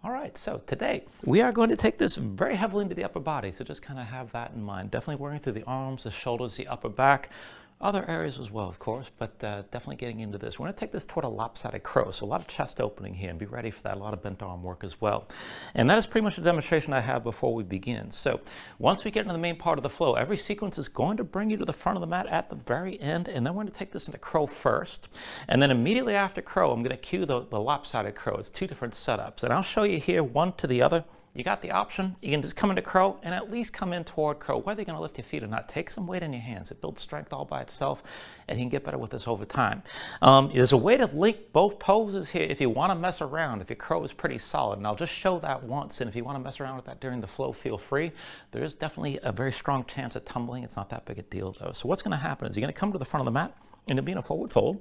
All right, so today we are going to take this very heavily into the upper body, so just kind of have that in mind. Definitely working through the arms, the shoulders, the upper back, other areas as well, of course, but definitely getting into this. We're going to take this toward a lopsided crow, so a lot of chest opening here, and be ready for that, a lot of bent arm work as well. And that is pretty much the demonstration I have before we begin. So once we get into the main part of the flow, every sequence is going to bring you to the front of the mat at the very end, and then we're going to take this into crow first. And then immediately after crow, I'm going to cue the lopsided crow. It's two different setups, and I'll show you here one to the other. You got the option. You can just come into crow and at least come in toward crow. Whether you're going to lift your feet or not, take some weight in your hands. It builds strength all by itself, and you can get better with this over time. There's a way to link both poses here if you want to mess around, if your crow is pretty solid. And I'll just show that once, and if you want to mess around with that during the flow, feel free. There is definitely a very strong chance of tumbling. It's not that big a deal, though. So what's going to happen is you're going to come to the front of the mat, and you'll be in a forward fold.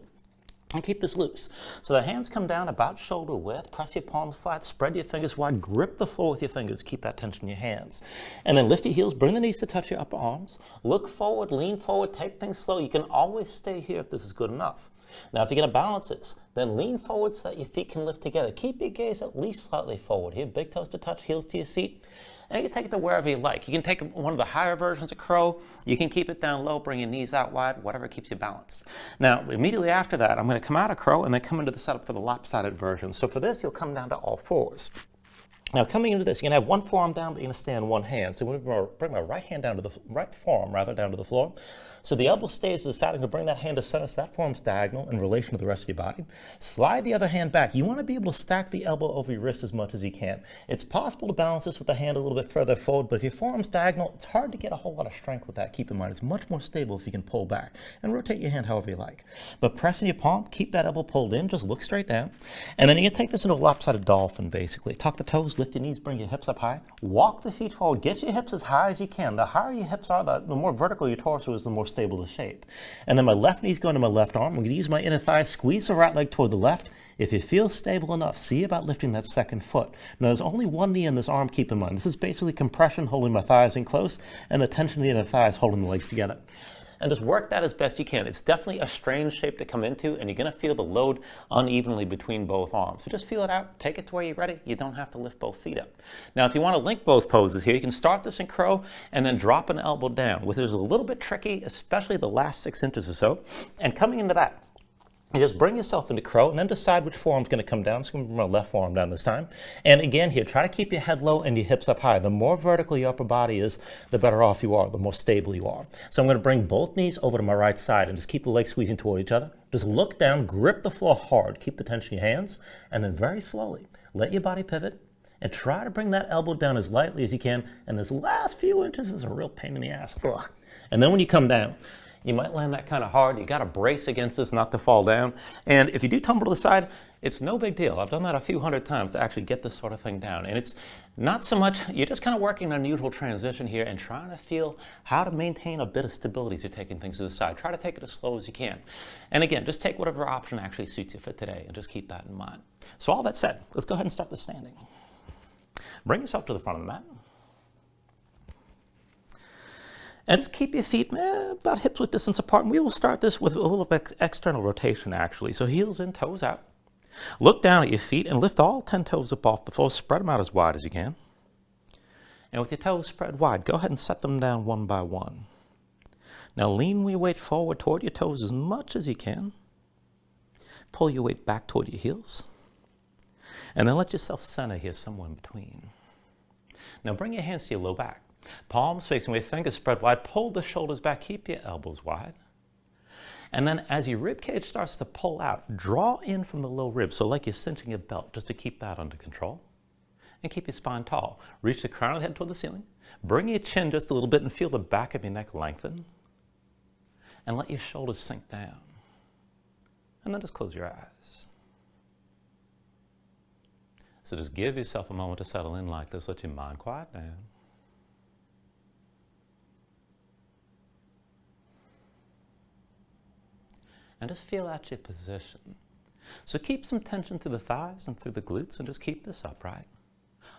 And keep this loose. So the hands come down about shoulder width, press your palms flat, spread your fingers wide, grip the floor with your fingers, keep that tension in your hands. And then lift your heels, bring the knees to touch your upper arms, look forward, lean forward, take things slow. You can always stay here if this is good enough. Now if you're going to balance this, then lean forward so that your feet can lift together. Keep your gaze at least slightly forward here, big toes to touch, heels to your seat. And you can take it to wherever you like. You can take one of the higher versions of crow. You can keep it down low, bring your knees out wide, whatever keeps you balanced. Now, immediately after that, I'm going to come out of crow and then come into the setup for the lopsided version. So for this, you'll come down to all fours. Now, coming into this, you're going to have one forearm down, but you're going to stay on one hand. So I'm going to bring my right hand down to the right forearm, rather, down to the floor. So the elbow stays to the side. I'm going to bring that hand to center, so that forearm's diagonal in relation to the rest of your body. Slide the other hand back. You want to be able to stack the elbow over your wrist as much as you can. It's possible to balance this with the hand a little bit further forward, but if your forearm's diagonal, it's hard to get a whole lot of strength with that. Keep in mind, it's much more stable if you can pull back. And rotate your hand however you like. But pressing your palm, keep that elbow pulled in, just look straight down. And then you're going to take this into a lopsided dolphin, basically. Tuck the toes, lift your knees, bring your hips up high. Walk the feet forward. Get your hips as high as you can. The higher your hips are, the more vertical your torso is, the more stable the shape. And then my left knee's going to my left arm. I'm going to use my inner thigh, squeeze the right leg toward the left. If you feel stable enough, see about lifting that second foot. Now, there's only one knee in this arm, keep in mind. This is basically compression, holding my thighs in close, and the tension of the inner thighs holding the legs together. And just work that as best you can. It's definitely a strange shape to come into, and you're going to feel the load unevenly between both arms. So just feel it out. Take it to where you're ready. You don't have to lift both feet up. Now, if you want to link both poses here, you can start this in crow and then drop an elbow down, which is a little bit tricky, especially the last 6 inches or so. And coming into that, you just bring yourself into crow and then decide which forearm's going to come down. So I'm going to bring my left forearm down this time. And again here, try to keep your head low and your hips up high. The more vertical your upper body is, the better off you are, the more stable you are. So I'm going to bring both knees over to my right side and just keep the legs squeezing toward each other. Just look down, grip the floor hard, keep the tension in your hands, and then very slowly let your body pivot and try to bring that elbow down as lightly as you can. And this last few inches is a real pain in the ass. Ugh. And then when you come down, you might land that kind of hard. You got to brace against this not to fall down. And if you do tumble to the side, it's no big deal. I've done that a few hundred times to actually get this sort of thing down. And it's not so much, you're just kind of working an unusual transition here and trying to feel how to maintain a bit of stability as you're taking things to the side. Try to take it as slow as you can. And again, just take whatever option actually suits you for today and just keep that in mind. So all that said, let's go ahead and start the standing. Bring yourself to the front of the mat. And just keep your feet about hips width distance apart. And we will start this with a little bit external rotation, actually. So heels in, toes out. Look down at your feet and lift all 10 toes up off the floor. Spread them out as wide as you can. And with your toes spread wide, go ahead and set them down one by one. Now lean your weight forward toward your toes as much as you can. Pull your weight back toward your heels. And then let yourself center here somewhere in between. Now bring your hands to your low back. Palms facing away, fingers spread wide. Pull the shoulders back, keep your elbows wide. And then as your rib cage starts to pull out, draw in from the low ribs, so like you're cinching your belt, just to keep that under control. And keep your spine tall. Reach the crown of the head toward the ceiling. Bring your chin just a little bit and feel the back of your neck lengthen. And let your shoulders sink down. And then just close your eyes. So just give yourself a moment to settle in like this. Let your mind quiet down. And just feel out your position. So keep some tension through the thighs and through the glutes and just keep this upright.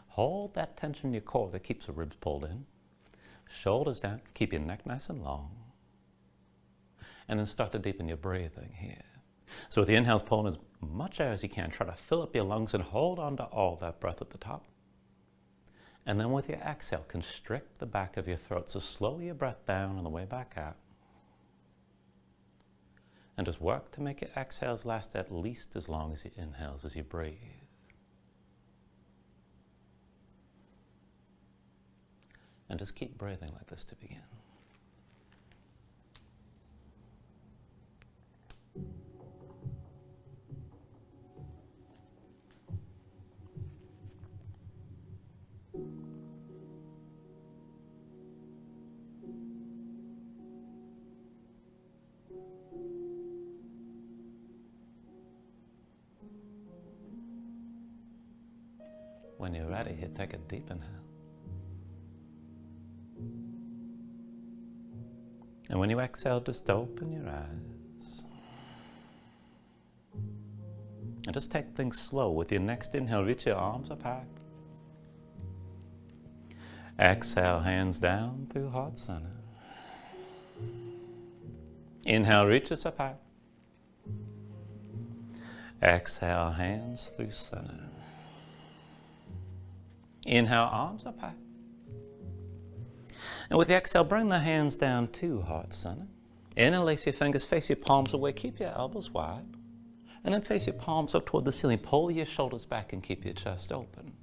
Hold that tension in your core that keeps the ribs pulled in. Shoulders down, keep your neck nice and long. And then start to deepen your breathing here. So with the inhales, pull in as much air as you can. Try to fill up your lungs and hold on to all that breath at the top. And then with your exhale, constrict the back of your throat. So slow your breath down on the way back out. And just work to make your exhales last at least as long as your inhales as you breathe. And just keep breathing like this to begin. When you're ready, you take a deep inhale. And when you exhale, just open your eyes. And just take things slow. With your next inhale, reach your arms up high. Exhale, hands down through heart center. Inhale, reaches up high. Exhale, hands through center. Inhale, arms up high. And with the exhale, bring the hands down to heart center. Interlace your fingers, face your palms away, keep your elbows wide. And then face your palms up toward the ceiling. Pull your shoulders back and keep your chest open.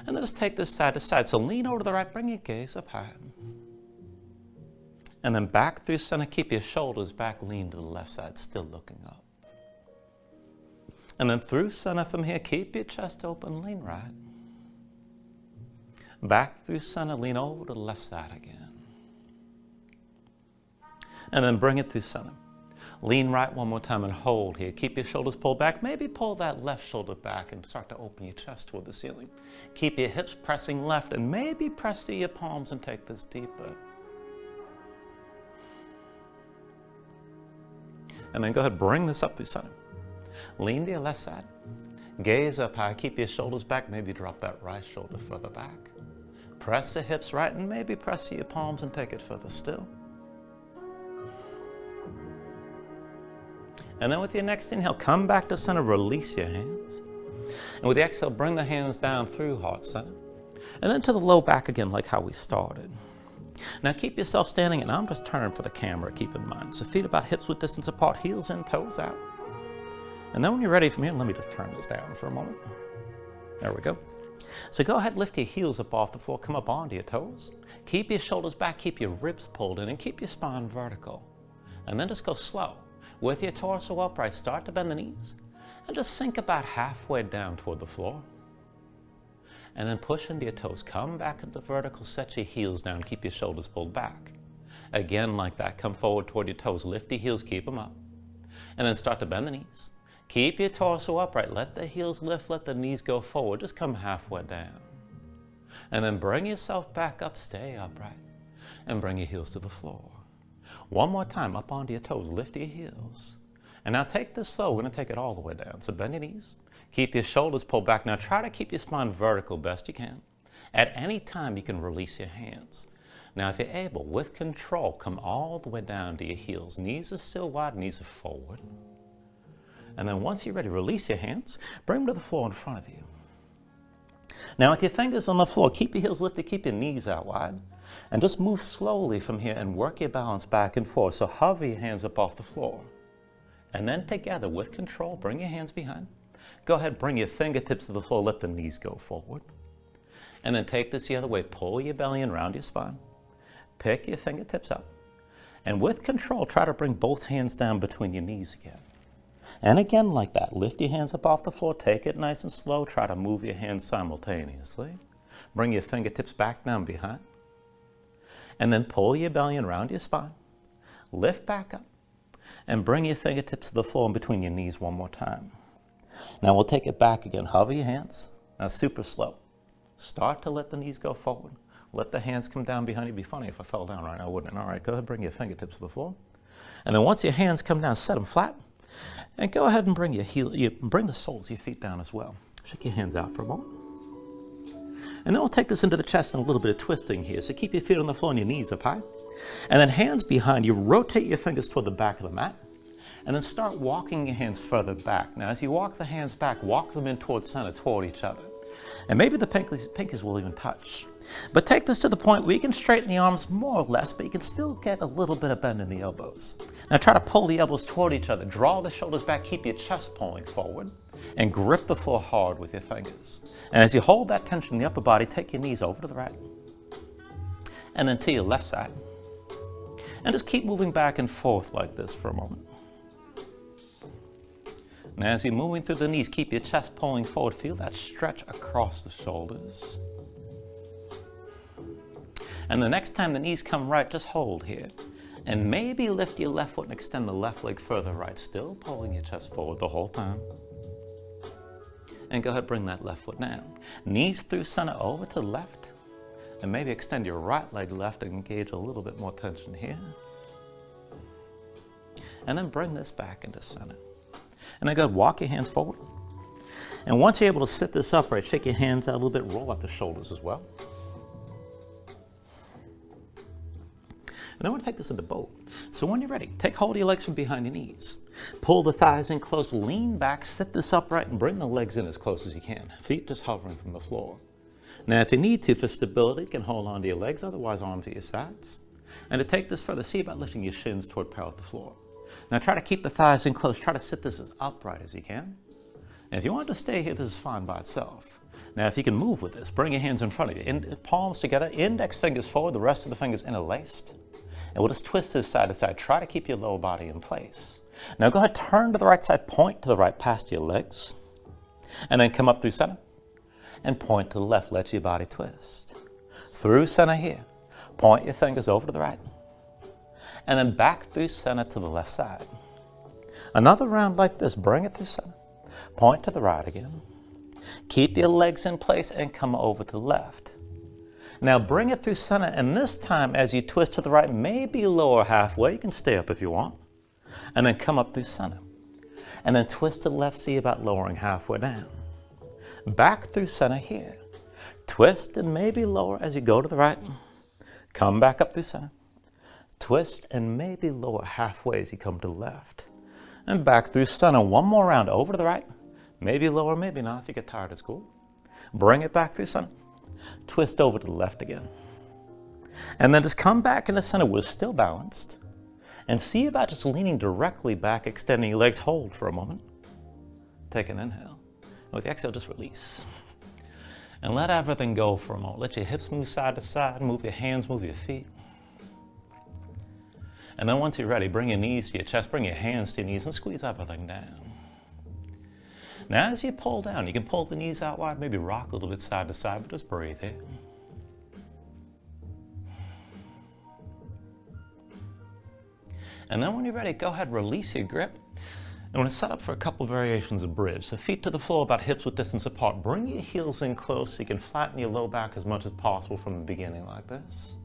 And then just take this side to side. So lean over to the right, bring your gaze up high. And then back through center, keep your shoulders back, lean to the left side, still looking up. And then through center from here, keep your chest open, lean right. Back through center, lean over to the left side again. And then bring it through center. Lean right one more time and hold here. Keep your shoulders pulled back. Maybe pull that left shoulder back and start to open your chest toward the ceiling. Keep your hips pressing left and maybe press to your palms and take this deeper. And then go ahead, bring this up through center. Lean to your left side. Gaze up high. Keep your shoulders back. Maybe drop that right shoulder further back. Press the hips right and maybe press to your palms and take it further still. And then with your next inhale, come back to center, release your hands. And with the exhale, bring the hands down through heart center. And then to the low back again, like how we started. Now keep yourself standing, and I'm just turning for the camera, keep in mind. So feet about hips width distance apart, heels in, toes out. And then when you're ready from here, let me just turn this down for a moment. There we go. So go ahead, lift your heels up off the floor, come up onto your toes. Keep your shoulders back, keep your ribs pulled in, and keep your spine vertical. And then just go slow. With your torso upright, start to bend the knees, and just sink about halfway down toward the floor. And then push into your toes, come back into vertical, set your heels down, keep your shoulders pulled back. Again like that, come forward toward your toes, lift your heels, keep them up. And then start to bend the knees. Keep your torso upright. Let the heels lift, let the knees go forward. Just come halfway down. And then bring yourself back up, stay upright. And bring your heels to the floor. One more time, up onto your toes, lift your heels. And now take this slow, we're going to take it all the way down. So bend your knees, keep your shoulders pulled back. Now try to keep your spine vertical best you can. At any time, you can release your hands. Now if you're able, with control, come all the way down to your heels. Knees are still wide, knees are forward. And then once you're ready, release your hands, bring them to the floor in front of you. Now with your fingers on the floor, keep your heels lifted, keep your knees out wide, and just move slowly from here and work your balance back and forth. So hover your hands up off the floor. And then together, with control, bring your hands behind. Go ahead, bring your fingertips to the floor, let the knees go forward. And then take this the other way, pull your belly in around your spine. Pick your fingertips up. And with control, try to bring both hands down between your knees again. And again like that, lift your hands up off the floor, take it nice and slow, try to move your hands simultaneously. Bring your fingertips back down behind. And then pull your belly in around your spine. Lift back up. And bring your fingertips to the floor in between your knees one more time. Now we'll take it back again. Hover your hands. Now super slow. Start to let the knees go forward. Let the hands come down behind you. It'd be funny if I fell down right now, wouldn't it? All right, go ahead, bring your fingertips to the floor. And then once your hands come down, set them flat. And go ahead and bring bring the soles of your feet down as well. Shake your hands out for a moment. And then we'll take this into the chest and a little bit of twisting here. So keep your feet on the floor and your knees up high. And then hands behind you, rotate your fingers toward the back of the mat. And then start walking your hands further back. Now, as you walk the hands back, walk them in towards center, toward each other. And maybe the pinkies will even touch. But take this to the point where you can straighten the arms more or less, but you can still get a little bit of bend in the elbows. Now try to pull the elbows toward each other. Draw the shoulders back, keep your chest pulling forward, and grip the floor hard with your fingers. And as you hold that tension in the upper body, take your knees over to the right, and then to your left side. And just keep moving back and forth like this for a moment. Now as you're moving through the knees, keep your chest pulling forward. Feel that stretch across the shoulders. And the next time the knees come right, just hold here. And maybe lift your left foot and extend the left leg further right, still pulling your chest forward the whole time. And go ahead, bring that left foot down. Knees through center over to the left. And maybe extend your right leg left and engage a little bit more tension here. And then bring this back into center. And then go ahead, walk your hands forward. And once you're able to sit this upright, shake your hands out a little bit, roll out the shoulders as well. And then we're going to take this into boat. So when you're ready, take hold of your legs from behind your knees. Pull the thighs in close, lean back, sit this upright, and bring the legs in as close as you can. Feet just hovering from the floor. Now if you need to, for stability, you can hold on to your legs, otherwise arms at your sides. And to take this further, see about lifting your shins toward parallel with the floor. Now try to keep the thighs in close. Try to sit this as upright as you can. And if you want to stay here, this is fine by itself. Now if you can move with this, bring your hands in front of you. Palms together, index fingers forward, the rest of the fingers interlaced. And we'll just twist this side to side. Try to keep your lower body in place. Now go ahead, turn to the right side, point to the right past your legs. And then come up through center. And point to the left, let your body twist. Through center here. Point your fingers over to the right. And then back through center to the left side. Another round like this, bring it through center. Point to the right again. Keep your legs in place and come over to the left. Now bring it through center, and this time as you twist to the right, maybe lower halfway. You can stay up if you want. And then come up through center. And then twist to the left, see about lowering halfway down. Back through center here. Twist and maybe lower as you go to the right. Come back up through center. Twist and maybe lower halfway as you come to the left. And back through center. One more round over to the right. Maybe lower, maybe not. If you get tired, it's cool. Bring it back through center. Twist over to the left again. And then just come back into center. We're still balanced. And see about just leaning directly back, extending your legs. Hold for a moment. Take an inhale. And with the exhale, just release. And let everything go for a moment. Let your hips move side to side. Move your hands, move your feet. And then once you're ready, bring your knees to your chest, bring your hands to your knees, and squeeze everything down. Now as you pull down, you can pull the knees out wide, maybe rock a little bit side to side, but just breathe here. And then when you're ready, go ahead, release your grip. And we're going to set up for a couple variations of bridge. So feet to the floor, about hips width distance apart. Bring your heels in close so you can flatten your low back as much as possible from the beginning like this.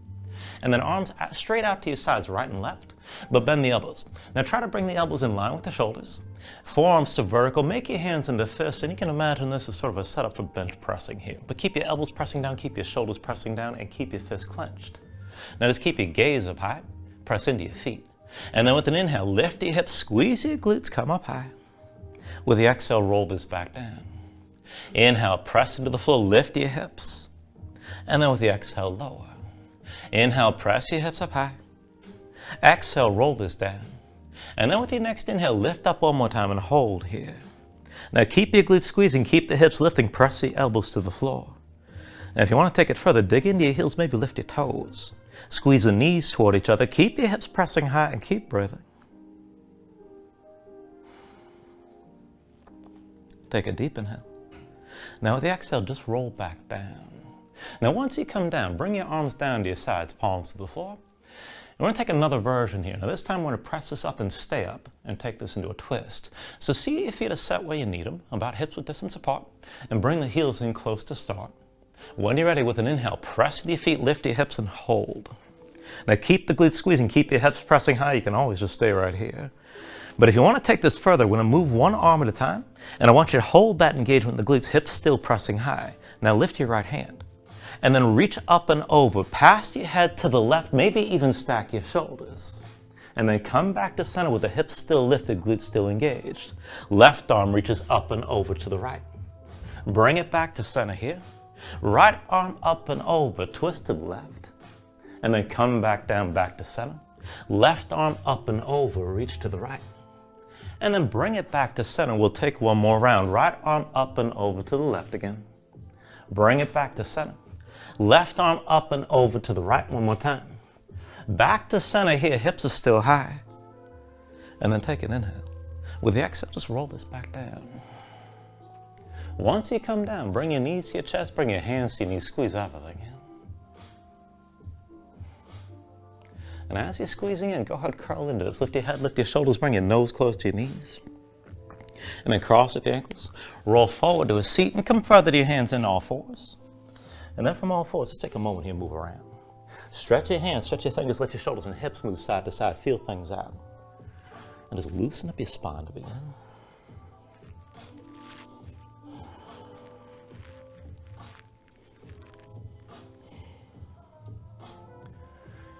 And then arms straight out to your sides, right and left, but bend the elbows. Now try to bring the elbows in line with the shoulders. Forearms to vertical, make your hands into fists, and you can imagine this as sort of a setup for bench pressing here. But keep your elbows pressing down, keep your shoulders pressing down, and keep your fists clenched. Now just keep your gaze up high, press into your feet. And then with an inhale, lift your hips, squeeze your glutes, come up high. With the exhale, roll this back down. Inhale, press into the floor, lift your hips. And then with the exhale, lower. Inhale, press your hips up high. Exhale, roll this down. And then with your next inhale, lift up one more time and hold here. Now keep your glutes squeezing, keep the hips lifting, press the elbows to the floor. Now if you want to take it further, dig into your heels, maybe lift your toes. Squeeze the knees toward each other, keep your hips pressing high and keep breathing. Take a deep inhale. Now with the exhale, just roll back down. Now once you come down, bring your arms down to your sides, palms to the floor. And we're going to take another version here. Now this time we're going to press this up and stay up and take this into a twist. So see your feet are set where you need them, about hips width distance apart, and bring the heels in close to start. When you're ready, with an inhale, press into your feet, lift your hips and hold. Now keep the glutes squeezing, keep your hips pressing high. You can always just stay right here. But if you want to take this further, we're going to move one arm at a time, and I want you to hold that engagement in the glutes, hips still pressing high. Now lift your right hand. And then reach up and over, past your head to the left, maybe even stack your shoulders. And then come back to center with the hips still lifted, glutes still engaged. Left arm reaches up and over to the right. Bring it back to center here. Right arm up and over, twist to the left. And then come back down, back to center. Left arm up and over, reach to the right. And then bring it back to center. We'll take one more round. Right arm up and over to the left again. Bring it back to center. Left arm up and over to the right one more time. Back to center here, hips are still high. And then take an inhale. With the exhale, just roll this back down. Once you come down, bring your knees to your chest, bring your hands to your knees, squeeze everything in. And as you're squeezing in, go ahead, curl into this. Lift your head, lift your shoulders, bring your nose close to your knees. And then cross at the ankles. Roll forward to a seat and come further to your hands in all fours. And then from all fours, just take a moment here and move around. Stretch your hands, stretch your fingers, let your shoulders and hips move side to side. Feel things out. And just loosen up your spine to begin.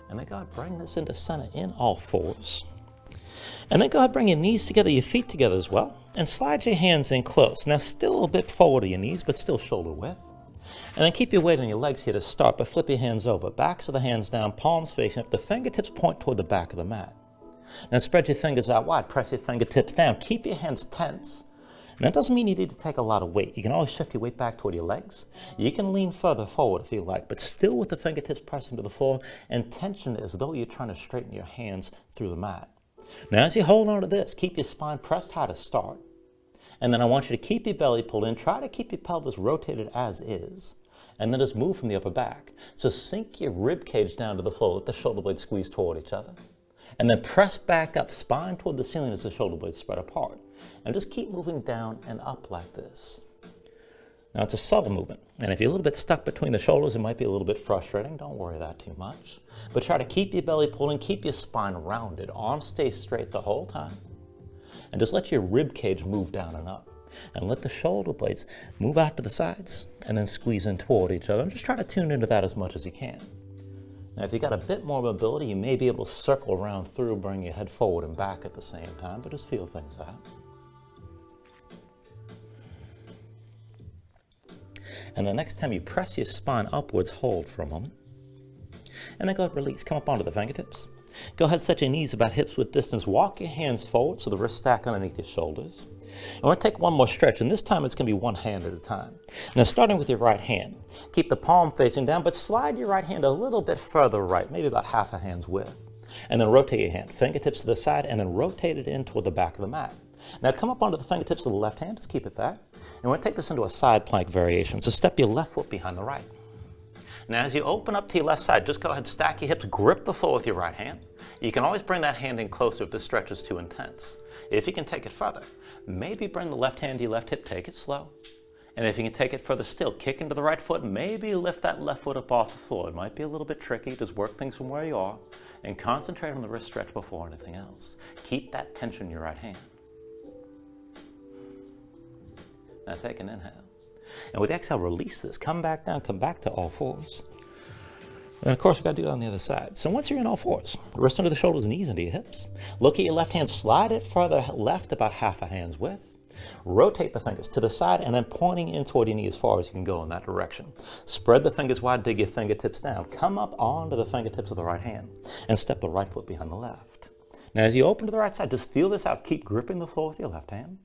And then go ahead, bring this into center in all fours. And then go ahead, bring your knees together, your feet together as well. And slide your hands in close. Now still a bit forward of your knees, but still shoulder width. And then keep your weight on your legs here to start, but flip your hands over. Backs of the hands down, palms facing up. The fingertips point toward the back of the mat. Now spread your fingers out wide, press your fingertips down. Keep your hands tense. And that doesn't mean you need to take a lot of weight. You can always shift your weight back toward your legs. You can lean further forward if you like, but still with the fingertips pressing to the floor and tension as though you're trying to straighten your hands through the mat. Now as you hold on to this, keep your spine pressed high to start. And then I want you to keep your belly pulled in. Try to keep your pelvis rotated as is. And then just move from the upper back. So sink your rib cage down to the floor. Let the shoulder blades squeeze toward each other. And then press back up, spine toward the ceiling as the shoulder blades spread apart. And just keep moving down and up like this. Now it's a subtle movement. And if you're a little bit stuck between the shoulders, it might be a little bit frustrating. Don't worry that too much. But try to keep your belly pulled in, keep your spine rounded. Arms stay straight the whole time. And just let your rib cage move down and up. And let the shoulder blades move out to the sides and then squeeze in toward each other. And just try to tune into that as much as you can. Now, if you've got a bit more mobility, you may be able to circle around through, bring your head forward and back at the same time, but just feel things out. And the next time you press your spine upwards, hold for a moment. And then go ahead, release. Come up onto the fingertips. Go ahead, set your knees about hips width distance. Walk your hands forward so the wrists stack underneath your shoulders. And we're going to take one more stretch, and this time it's going to be one hand at a time. Now, starting with your right hand, keep the palm facing down, but slide your right hand a little bit further right, maybe about half a hand's width. And then rotate your hand, fingertips to the side, and then rotate it in toward the back of the mat. Now, come up onto the fingertips of the left hand, just keep it there. And we're going to take this into a side plank variation. So step your left foot behind the right. Now, as you open up to your left side, just go ahead, stack your hips, grip the floor with your right hand. You can always bring that hand in closer if the stretch is too intense. If you can take it further, maybe bring the left hand to your left hip, take it slow. And if you can take it further still, kick into the right foot, maybe lift that left foot up off the floor. It might be a little bit tricky, just work things from where you are and concentrate on the wrist stretch before anything else. Keep that tension in your right hand. Now take an inhale. And with the exhale, release this. Come back down, come back to all fours. And of course, we've got to do it on the other side. So once you're in all fours, wrists under the shoulders, knees into your hips. Look at your left hand, slide it further left about half a hand's width. Rotate the fingers to the side and then pointing in toward your knee as far as you can go in that direction. Spread the fingers wide, dig your fingertips down. Come up onto the fingertips of the right hand and step the right foot behind the left. Now as you open to the right side, just feel this out. Keep gripping the floor with your left hand.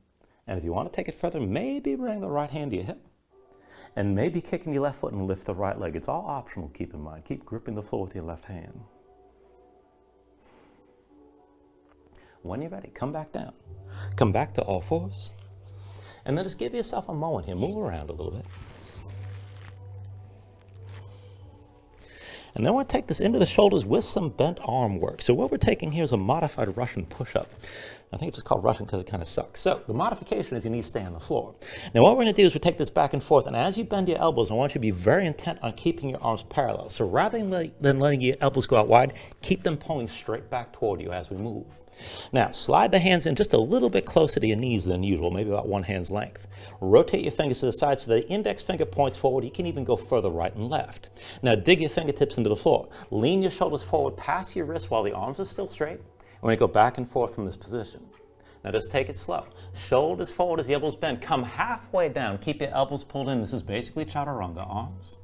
And if you want to take it further, maybe bring the right hand to your hip. And maybe kicking your left foot and lift the right leg. It's all optional, keep in mind. Keep gripping the floor with your left hand. When you're ready, come back down. Come back to all fours. And then just give yourself a moment here. Move around a little bit. And then we'll take this into the shoulders with some bent arm work. So what we're taking here is a modified Russian push-up. I think it's just called Russian because it kind of sucks. So the modification is your knees stay on the floor. Now what we're going to do is we take this back and forth, and as you bend your elbows, I want you to be very intent on keeping your arms parallel. So rather than letting your elbows go out wide, keep them pulling straight back toward you as we move. Now slide the hands in just a little bit closer to your knees than usual, maybe about one hand's length. Rotate your fingers to the side so the index finger points forward. You can even go further right and left. Now dig your fingertips into the floor. Lean your shoulders forward past your wrists while the arms are still straight. We're going to go back and forth from this position. Now just take it slow. Shoulders forward as the elbows bend. Come halfway down. Keep your elbows pulled in. This is basically chaturanga arms.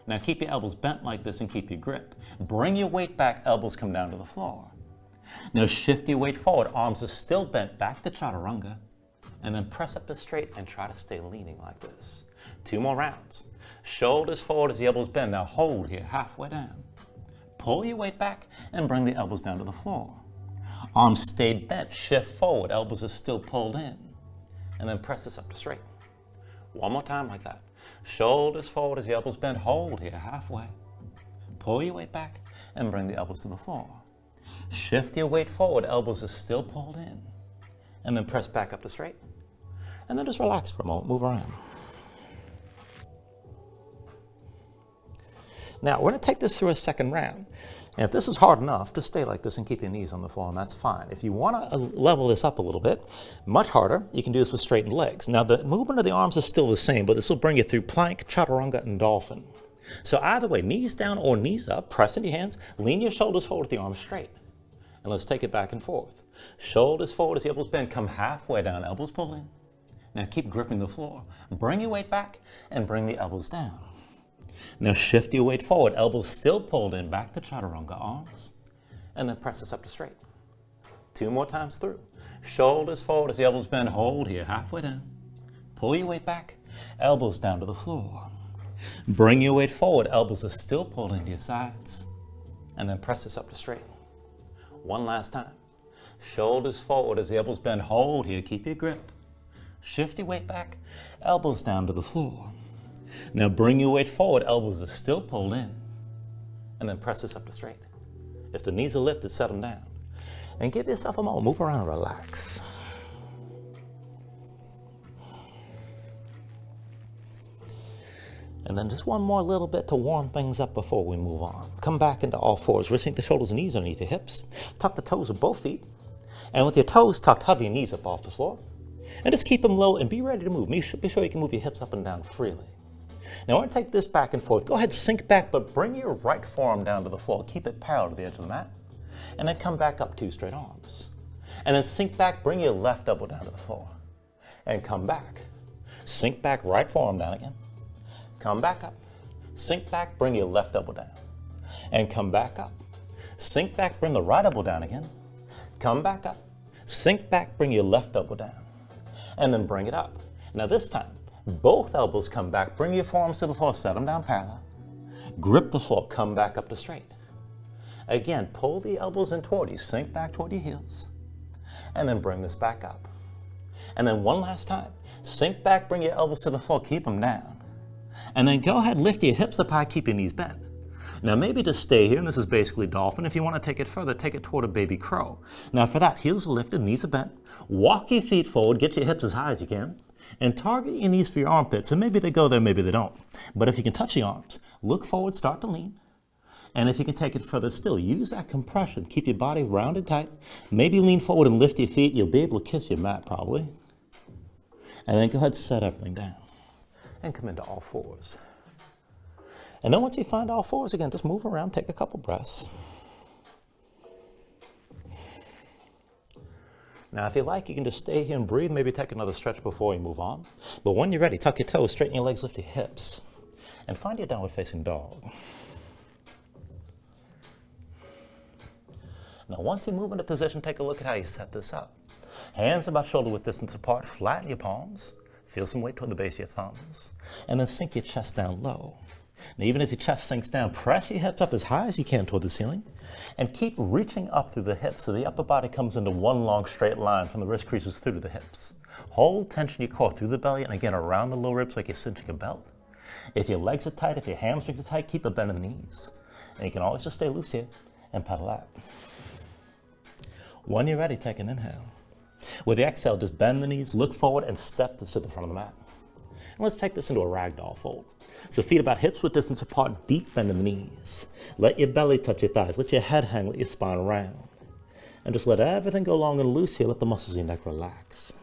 Now keep your elbows bent like this and keep your grip. Bring your weight back. Elbows come down to the floor. Now shift your weight forward. Arms are still bent back to chaturanga. And then press up to straight and try to stay leaning like this. 2 more rounds. Shoulders forward as the elbows bend. Now hold here halfway down. Pull your weight back and bring the elbows down to the floor. Arms stay bent, shift forward, elbows are still pulled in. And then press this up to straight. 1 more time like that. Shoulders forward as the elbows bend, hold here halfway. Pull your weight back and bring the elbows to the floor. Shift your weight forward, elbows are still pulled in. And then press back up to straight. And then just relax for a moment, move around. Now, we're going to take this through a second round. And if this is hard enough, just stay like this and keep your knees on the floor, and that's fine. If you want to level this up a little bit, much harder, you can do this with straightened legs. Now, the movement of the arms is still the same, but this will bring you through plank, chaturanga, and dolphin. So either way, knees down or knees up, press into your hands, lean your shoulders forward with the arms straight. And let's take it back and forth. Shoulders forward as the elbows bend, come halfway down, elbows pull in. Now keep gripping the floor. Bring your weight back and bring the elbows down. Now shift your weight forward, elbows still pulled in, back to chaturanga arms, and then press this up to straight. 2 more times through. Shoulders forward as the elbows bend, hold here, halfway down. Pull your weight back, elbows down to the floor. Bring your weight forward, elbows are still pulled into your sides, and then press this up to straight. 1 last time. Shoulders forward as the elbows bend, hold here, keep your grip. Shift your weight back, elbows down to the floor. Now bring your weight forward, elbows are still pulled in, and then press this up to straight. If the knees are lifted, set them down. And give yourself a moment, move around and relax. And then just one more little bit to warm things up before we move on. Come back into all fours, resting the shoulders and knees underneath your hips. Tuck the toes of both feet, and with your toes tucked, hover your knees up off the floor. And just keep them low and be ready to move. Be sure you can move your hips up and down freely. Now, I want to take this back and forth. Go ahead, sink back, but bring your right forearm down to the floor. Keep it parallel to the edge of the mat. And then come back up 2 straight arms. And then sink back, bring your left elbow down to the floor. And come back. Sink back, right forearm down again. Come back up. Sink back, bring your left elbow down. And come back up. Sink back, bring the right elbow down again. Come back up. Sink back, bring your left elbow down. And then bring it up. Now this time, both elbows come back, bring your forearms to the floor, set them down parallel. Grip the floor, come back up to straight. Again, pull the elbows in toward you, sink back toward your heels, and then bring this back up. And then 1 last time, sink back, bring your elbows to the floor, keep them down. And then go ahead, lift your hips up high, keep your knees bent. Now maybe just stay here, and this is basically dolphin. If you want to take it further, take it toward a baby crow. Now for that, heels are lifted, knees are bent. Walk your feet forward, get your hips as high as you can. And target your knees for your armpits, and maybe they go there, maybe they don't. But if you can touch the arms, look forward, start to lean. And if you can take it further still, use that compression. Keep your body rounded tight. Maybe lean forward and lift your feet. You'll be able to kiss your mat probably. And then go ahead and set everything down. And come into all fours. And then once you find all fours again, just move around, take a couple breaths. Now, if you like, you can just stay here and breathe, maybe take another stretch before you move on. But when you're ready, tuck your toes, straighten your legs, lift your hips, and find your downward facing dog. Now, once you move into position, take a look at how you set this up. Hands about shoulder width distance apart, flatten your palms, feel some weight toward the base of your thumbs, and then sink your chest down low. Now, even as your chest sinks down, press your hips up as high as you can toward the ceiling, and keep reaching up through the hips so the upper body comes into one long straight line from the wrist creases through to the hips. Hold tension in your core through the belly and again around the low ribs like you're cinching a belt. If your legs are tight, if your hamstrings are tight, keep a bend in the knees. And you can always just stay loose here and pedal out. When you're ready, take an inhale. With the exhale, just bend the knees, look forward, and step this to the front of the mat. And let's take this into a ragdoll fold. So feet about hips width distance apart, deep bend in the knees. Let your belly touch your thighs, let your head hang, let your spine round. And just let everything go long and loose here, let the muscles of your neck relax.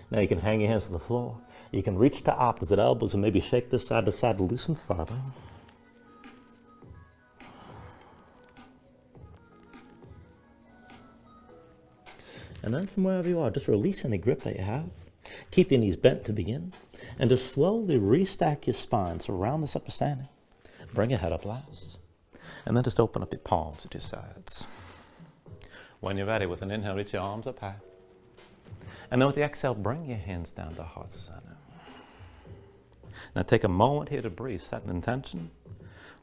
Now you can hang your hands to the floor. You can reach to opposite elbows and maybe shake this side to side to loosen further. And then from wherever you are, just release any grip that you have. Keep your knees bent to begin. And just slowly restack your spine. So round this upper standing. Bring your head up last. And then just open up your palms at your sides. When you're ready, with an inhale, reach your arms up high. And then with the exhale, bring your hands down to heart center. Now take a moment here to breathe. Set an intention.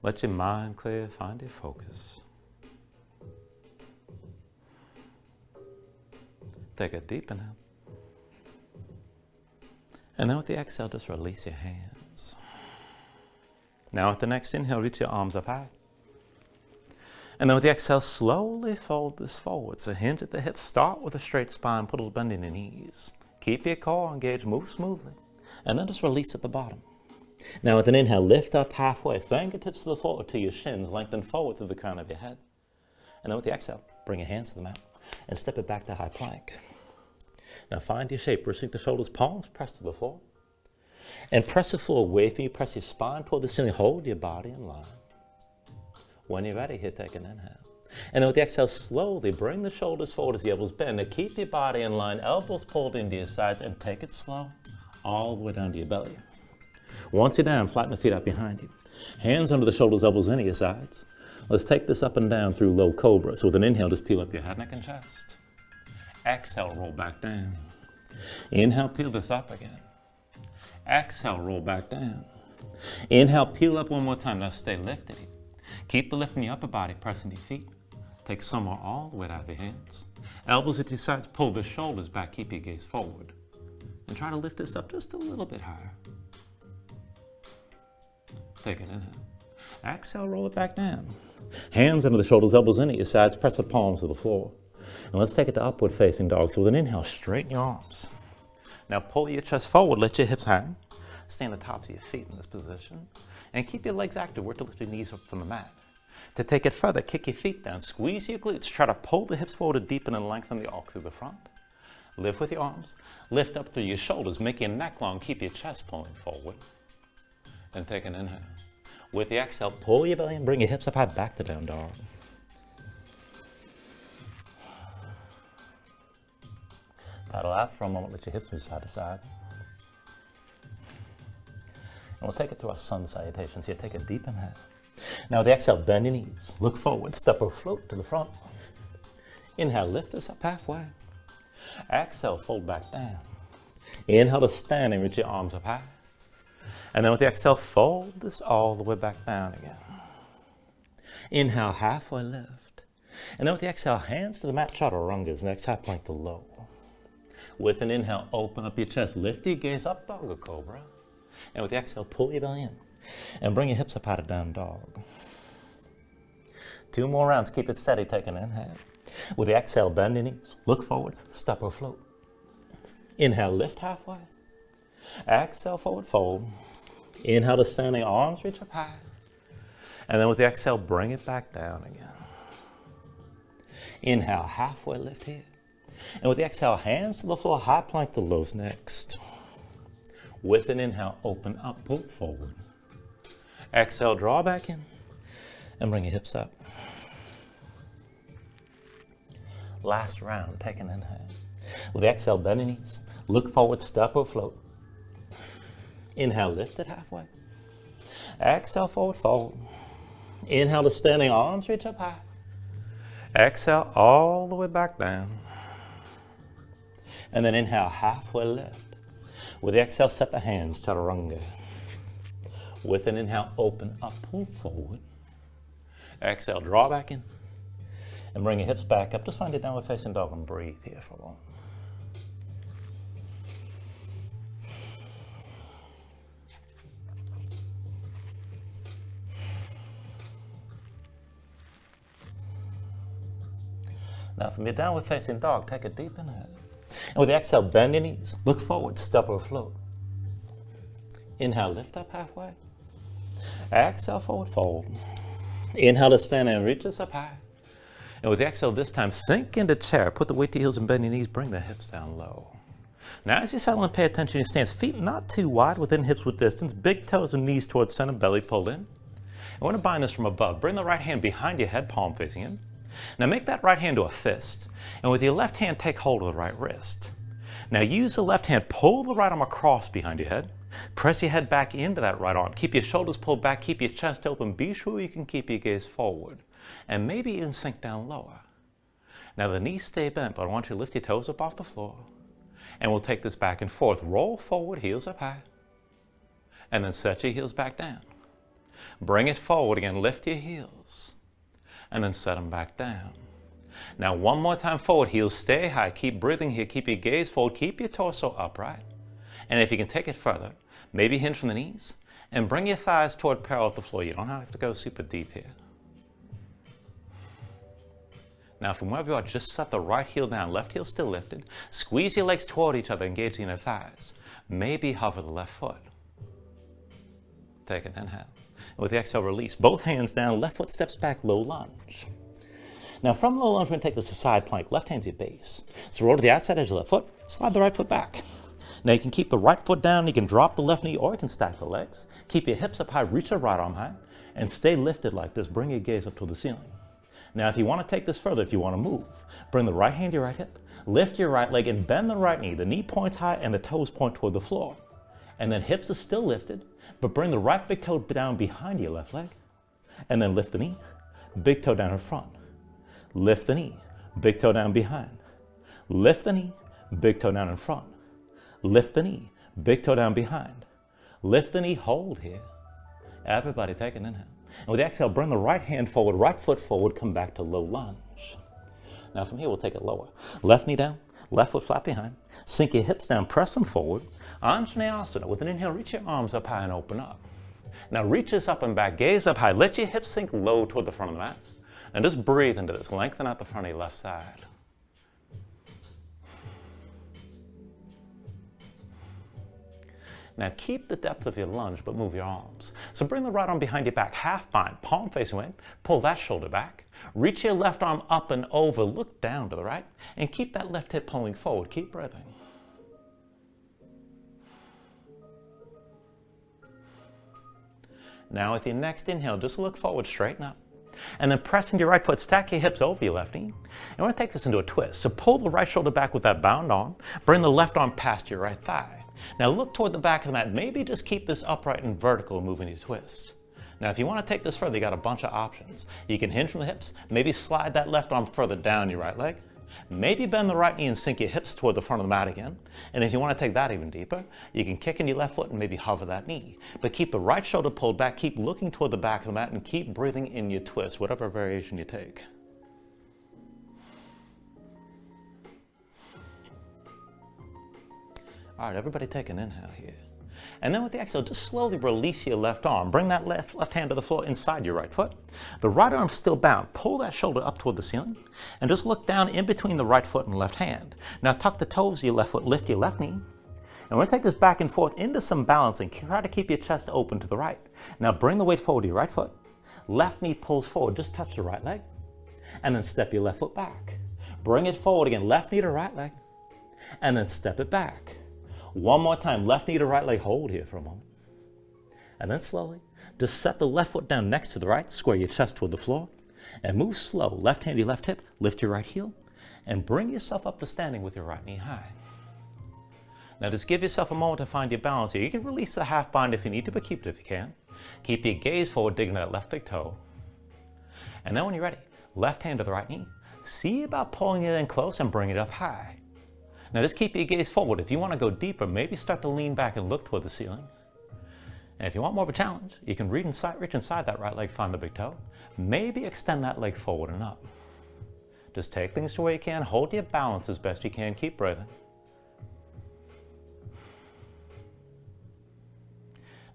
Let your mind clear. Find your focus. Take a deep inhale. And then with the exhale, just release your hands. Now with the next inhale, reach your arms up high. And then with the exhale, slowly fold this forward. So hinge at the hips. Start with a straight spine. Put a little bend in your knees. Keep your core engaged. Move smoothly. And then just release at the bottom. Now with an inhale, lift up halfway. Fingertips to the floor to your shins. Lengthen forward through the crown of your head. And then with the exhale, bring your hands to the mat. And step it back to high plank. Now find your shape. Receive the shoulders, palms press to the floor. And press the floor away from you. Press your spine toward the ceiling. Hold your body in line. When you're ready, here, take an inhale. And then with the exhale, slowly bring the shoulders forward as the elbows bend. Now keep your body in line, elbows pulled into your sides, and take it slow, all the way down to your belly. Once you're down, flatten the feet out behind you. Hands under the shoulders, elbows into your sides. Let's take this up and down through low cobra. So with an inhale, just peel up your head, neck, and chest. Exhale, roll back down. Inhale, peel this up again. Exhale, roll back down. Inhale, peel up one more time. Now stay lifted. Keep the lift in your upper body, pressing your feet. Take some more all the way out of your hands. Elbows at your sides, pull the shoulders back, keep your gaze forward. And try to lift this up just a little bit higher. Take an inhale. Exhale, roll it back down. Hands under the shoulders, elbows in at your sides, press the palms to the floor. And let's take it to upward facing dog. So with an inhale, straighten your arms. Now pull your chest forward, let your hips hang. Stay on the tops of your feet in this position. And keep your legs active. Work to lift your knees up from the mat. To take it further, kick your feet down, squeeze your glutes. Try to pull the hips forward to deepen and lengthen the arc through the front. Lift with your arms. Lift up through your shoulders. Make your neck long. Keep your chest pulling forward. And take an inhale. With the exhale, pull your belly and bring your hips up high, back to down dog. Paddle out for a moment. Let your hips move side to side. And we'll take it through our sun salutations here. Take a deep inhale. Now with the exhale, bend your knees. Look forward, step or float to the front. Inhale, lift this up halfway. Exhale, fold back down. Inhale to stand and reach your arms up high. And then with the exhale, fold this all the way back down again. Inhale, halfway lift. And then with the exhale, hands to the mat, chaturangas. Next, high plank to low. With an inhale, open up your chest. Lift your gaze up, dog or cobra. And with the exhale, pull your belly in. And bring your hips up out of down dog. 2 more rounds. Keep it steady. Take an inhale. With the exhale, bend your knees. Look forward. Step or float. Inhale, lift halfway. Exhale, forward fold. Inhale to standing, arms reach up high. And then with the exhale, bring it back down again. Inhale, halfway lift here. And with the exhale, hands to the floor, high plank to lows next. With an inhale, open up, pull forward. Exhale, draw back in. And bring your hips up. Last round, take an inhale. With the exhale, bend your knees. Look forward, step or float. Inhale, lift it halfway. Exhale, forward fold. Inhale to standing, arms reach up high. Exhale, all the way back down. And then inhale, halfway lift. With the exhale, set the hands, chaturanga. With an inhale, open up, pull forward. Exhale, draw back in. And bring your hips back up. Just find your downward facing dog and breathe here for a moment. Now from your downward facing dog, take a deep inhale. And with the exhale, bend your knees. Look forward, step or float. Inhale, lift up halfway. Exhale, forward fold. Inhale to stand and reach us up high. And with the exhale this time, sink into chair. Put the weight to your heels and bend your knees. Bring the hips down low. Now as you settle and pay attention to your stance, feet not too wide within hips width distance. Big toes and knees towards center, belly pulled in. And we're going to bind this from above. Bring the right hand behind your head, palm facing in. Now make that right hand to a fist, and with your left hand take hold of the right wrist. Now use the left hand, pull the right arm across behind your head, press your head back into that right arm, keep your shoulders pulled back, keep your chest open, be sure you can keep your gaze forward, and maybe even sink down lower. Now the knees stay bent, but I want you to lift your toes up off the floor, and we'll take this back and forth. Roll forward, heels up high, and then set your heels back down. Bring it forward again, lift your heels, and then set them back down. Now one more time forward, heels stay high, keep breathing here, keep your gaze forward, keep your torso upright. And if you can take it further, maybe hinge from the knees, and bring your thighs toward parallel with the floor. You don't have to go super deep here. Now from wherever you are, just set the right heel down, left heel still lifted. Squeeze your legs toward each other, engaging their thighs. Maybe hover the left foot. Take an inhale. And with the exhale, release. Both hands down, left foot steps back, low lunge. Now from low lunge, we're going to take this to side plank. Left hand's your base. So roll to the outside edge of the left foot, slide the right foot back. Now you can keep the right foot down, you can drop the left knee, or you can stack the legs. Keep your hips up high, reach the right arm high, and stay lifted like this. Bring your gaze up to the ceiling. Now if you want to take this further, if you want to move, bring the right hand to your right hip, lift your right leg and bend the right knee. The knee points high and the toes point toward the floor. And then hips are still lifted, but bring the right big toe down behind your left leg. And then lift the knee, big toe down in front. Lift the knee, big toe down behind. Lift the knee, big toe down in front. Lift the knee, big toe down behind. Lift the knee, hold here. Everybody take an inhale. And with the exhale, bring the right hand forward, right foot forward, come back to low lunge. Now from here, we'll take it lower. Left knee down, left foot flat behind. Sink your hips down, press them forward. Anjaneyasana. With an inhale, reach your arms up high and open up. Now reach this up and back, gaze up high. Let your hips sink low toward the front of the mat. And just breathe into this. Lengthen out the front of your left side. Now keep the depth of your lunge, but move your arms. So bring the right arm behind your back, half bind, palm facing away. Pull that shoulder back. Reach your left arm up and over, look down to the right, and keep that left hip pulling forward. Keep breathing. Now with your next inhale, just look forward, straighten up. And then press into your right foot, stack your hips over your left knee. And we're going to take this into a twist. So pull the right shoulder back with that bound arm. Bring the left arm past your right thigh. Now look toward the back of the mat. Maybe just keep this upright and vertical moving your twist. Now if you want to take this further, you got a bunch of options. You can hinge from the hips. Maybe slide that left arm further down your right leg. Maybe bend the right knee and sink your hips toward the front of the mat again. And if you want to take that even deeper, you can kick in your left foot and maybe hover that knee. But keep the right shoulder pulled back, keep looking toward the back of the mat, and keep breathing in your twist, whatever variation you take. All right, everybody take an inhale here. And then with the exhale, just slowly release your left arm. Bring that left hand to the floor inside your right foot. The right arm's still bound. Pull that shoulder up toward the ceiling and just look down in between the right foot and left hand. Now tuck the toes of your left foot, lift your left knee. And we're going to take this back and forth into some balancing. Try to keep your chest open to the right. Now bring the weight forward to your right foot. Left knee pulls forward, just touch the right leg. And then step your left foot back. Bring it forward again, left knee to right leg. And then step it back. One more time, left knee to right leg, hold here for a moment. And then slowly, just set the left foot down next to the right, square your chest toward the floor, and move slow. Left hand to your left hip, lift your right heel, and bring yourself up to standing with your right knee high. Now just give yourself a moment to find your balance here. You can release the half bind if you need to, but keep it if you can. Keep your gaze forward, digging that left big toe. And then when you're ready, left hand to the right knee. See about pulling it in close and bring it up high. Now just keep your gaze forward. If you want to go deeper, maybe start to lean back and look toward the ceiling. And if you want more of a challenge, you can reach inside that right leg, find the big toe. Maybe extend that leg forward and up. Just take things to where you can, hold your balance as best you can, keep breathing.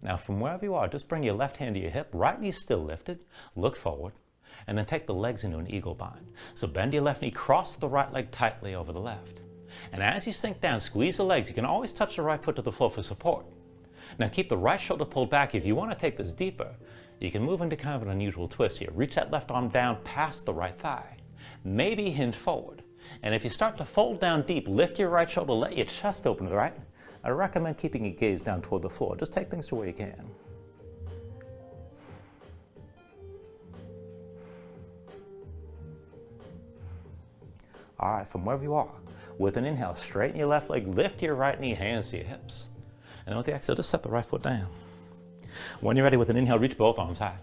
Now from wherever you are, just bring your left hand to your hip, right knee still lifted, look forward, and then take the legs into an eagle bind. So bend your left knee, cross the right leg tightly over the left. And as you sink down, squeeze the legs. You can always touch the right foot to the floor for support. Now keep the right shoulder pulled back. If you want to take this deeper, you can move into kind of an unusual twist here. Reach that left arm down past the right thigh. Maybe hinge forward. And if you start to fold down deep, lift your right shoulder, let your chest open to the right. I recommend keeping your gaze down toward the floor. Just take things to where you can. All right, from wherever you are, with an inhale, straighten your left leg, lift your right knee, hands to your hips. And then with the exhale, just set the right foot down. When you're ready, with an inhale, reach both arms high.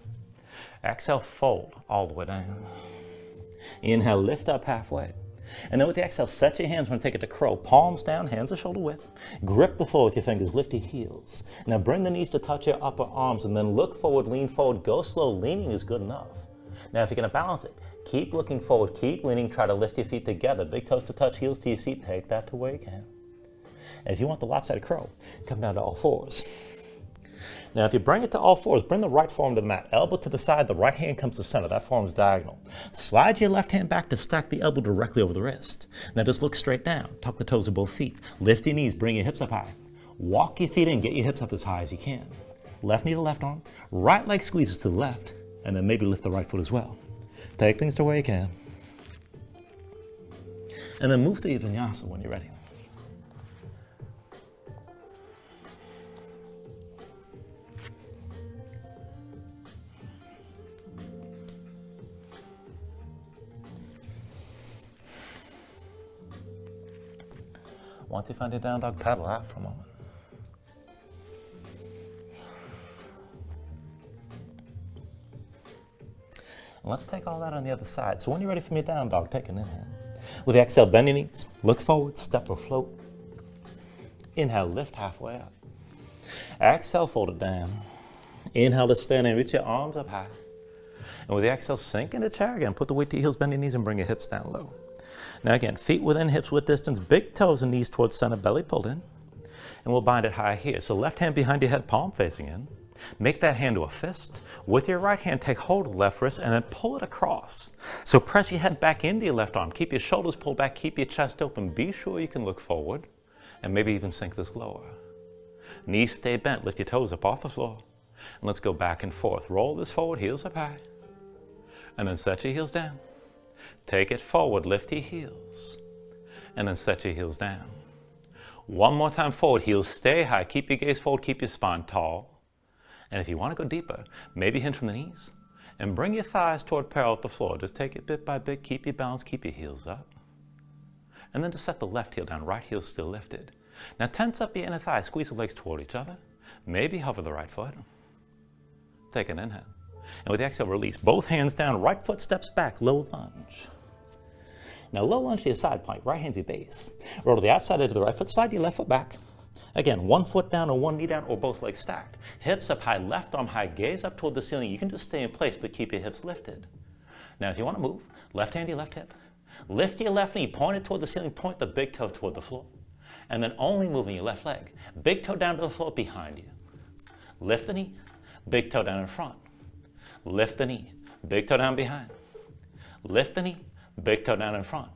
Exhale, fold all the way down. Inhale, lift up halfway. And then with the exhale, set your hands, we're gonna take it to crow. Palms down, hands are shoulder width. Grip the floor with your fingers, lift your heels. Now bring the knees to touch your upper arms and then look forward, lean forward. Go slow, leaning is good enough. Now if you're gonna balance it, keep looking forward, keep leaning, try to lift your feet together. Big toes to touch, heels to your seat, take that to where you can. And if you want the lopsided crow, come down to all fours. Now, if you bring it to all fours, bring the right forearm to the mat. Elbow to the side, the right hand comes to center. That forearm's diagonal. Slide your left hand back to stack the elbow directly over the wrist. Now just look straight down. Tuck the toes of both feet. Lift your knees, bring your hips up high. Walk your feet in, get your hips up as high as you can. Left knee to left arm. Right leg squeezes to the left, and then maybe lift the right foot as well. Take things to where you can. And then move to your Vinyasa when you're ready. Once you find your down dog, paddle out for a moment. And let's take all that on the other side. So when you're ready for your down dog, take an inhale. With the exhale, bend your knees, look forward, step or float. Inhale, lift halfway up. Exhale, fold it down. Inhale to stand and reach your arms up high. And with the exhale, sink into chair again. Put the weight to your heels, bend your knees, and bring your hips down low. Now again, feet within hips width distance, big toes and knees towards center, belly pulled in. And we'll bind it high here. So left hand behind your head, palm facing in. Make that hand to a fist. With your right hand, take hold of the left wrist and then pull it across. So press your head back into your left arm. Keep your shoulders pulled back, keep your chest open. Be sure you can look forward and maybe even sink this lower. Knees stay bent, lift your toes up off the floor. And let's go back and forth. Roll this forward, heels up high. And then set your heels down. Take it forward, lift your heels, and then set your heels down. One more time forward, heels stay high, keep your gaze forward, keep your spine tall. And if you want to go deeper, maybe hinge from the knees, and bring your thighs toward parallel with the floor. Just take it bit by bit, keep your balance, keep your heels up. And then just set the left heel down, right heel still lifted. Now tense up your inner thigh, squeeze the legs toward each other, maybe hover the right foot. Take an inhale. And with the exhale, release. Both hands down, right foot steps back, low lunge. Now low lunge to your side plank, right hand's your base. Roll to the outside edge of the right foot, slide your left foot back. Again, one foot down or one knee down or both legs stacked. Hips up high, left arm high, gaze up toward the ceiling. You can just stay in place, but keep your hips lifted. Now if you want to move, left hand to your left hip. Lift your left knee, point it toward the ceiling, point the big toe toward the floor. And then only moving your left leg. Big toe down to the floor behind you. Lift the knee, big toe down in front. Lift the knee, big toe down behind. Lift the knee, big toe down in front.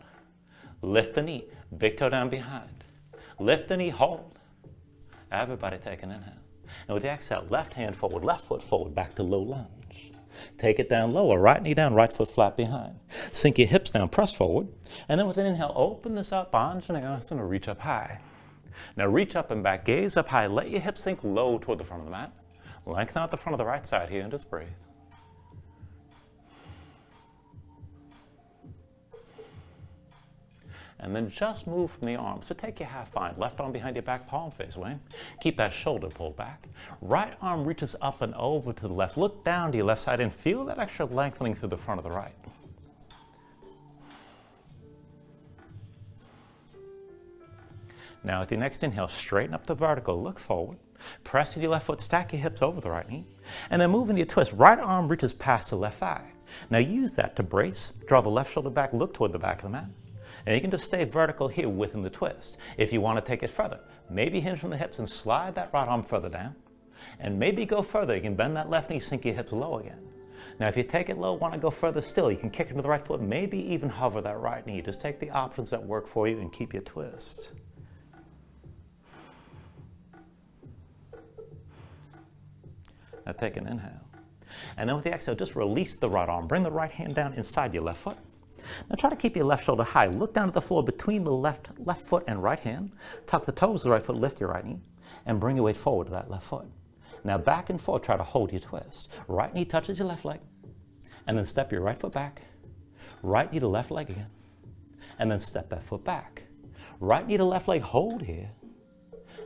Lift the knee, big toe down behind. Lift the knee, hold. Everybody take an inhale. And with the exhale, left hand forward, left foot forward, back to low lunge. Take it down lower, right knee down, right foot flat behind. Sink your hips down, press forward. And then with an inhale, open this up, Anjaneyasana, reach up high. Now reach up and back, gaze up high. Let your hips sink low toward the front of the mat. Lengthen out the front of the right side here and just breathe. And then just move from the arms. So take your half bind, left arm behind your back, palm face away. Keep that shoulder pulled back. Right arm reaches up and over to the left. Look down to your left side and feel that extra lengthening through the front of the right. Now with your next inhale, straighten up the vertical, look forward. Press with your left foot, stack your hips over the right knee. And then move into your twist. Right arm reaches past the left thigh. Now use that to brace. Draw the left shoulder back, look toward the back of the mat. And you can just stay vertical here within the twist. If you want to take it further, maybe hinge from the hips and slide that right arm further down. And maybe go further. You can bend that left knee, sink your hips low again. Now if you take it low, want to go further still, you can kick into the right foot, maybe even hover that right knee. Just take the options that work for you and keep your twist. Now take an inhale. And then with the exhale, just release the right arm. Bring the right hand down inside your left foot. Now try to keep your left shoulder high. Look down at the floor between the left foot and right hand. Tuck the toes of the right foot, lift your right knee, and bring your weight forward to that left foot. Now back and forth, try to hold your twist. Right knee touches your left leg, and then step your right foot back. Right knee to left leg again. and then step that foot back. Right knee to left leg, hold here.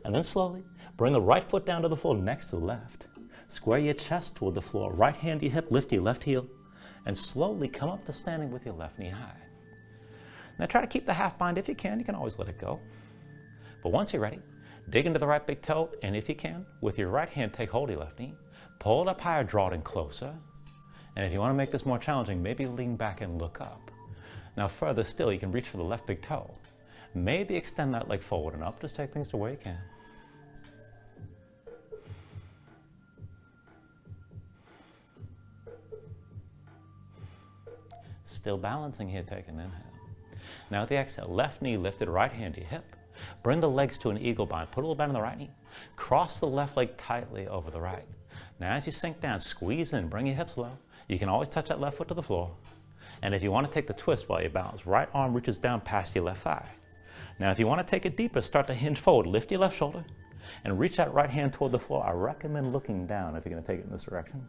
And then slowly bring the right foot down to the floor next to the left. Square your chest toward the floor. Right hand to your hip, lift your left heel, and slowly come up to standing with your left knee high. Now try to keep the half bind if you can. You can always let it go. But once you're ready, dig into the right big toe, and if you can, with your right hand, take hold of your left knee. Pull it up higher, draw it in closer. And if you want to make this more challenging, maybe lean back and look up. Now further still, you can reach for the left big toe. Maybe extend that leg forward and up. Just take things to where you can. Still balancing here, take an inhale. Now with the exhale, left knee lifted, right hand to your hip. Bring the legs to an eagle bind. Put a little bend on the right knee. Cross the left leg tightly over the right. Now as you sink down, squeeze in, bring your hips low. You can always touch that left foot to the floor. And if you want to take the twist while you balance, right arm reaches down past your left thigh. Now if you want to take it deeper, start to hinge forward. Lift your left shoulder and reach that right hand toward the floor. I recommend looking down if you're going to take it in this direction.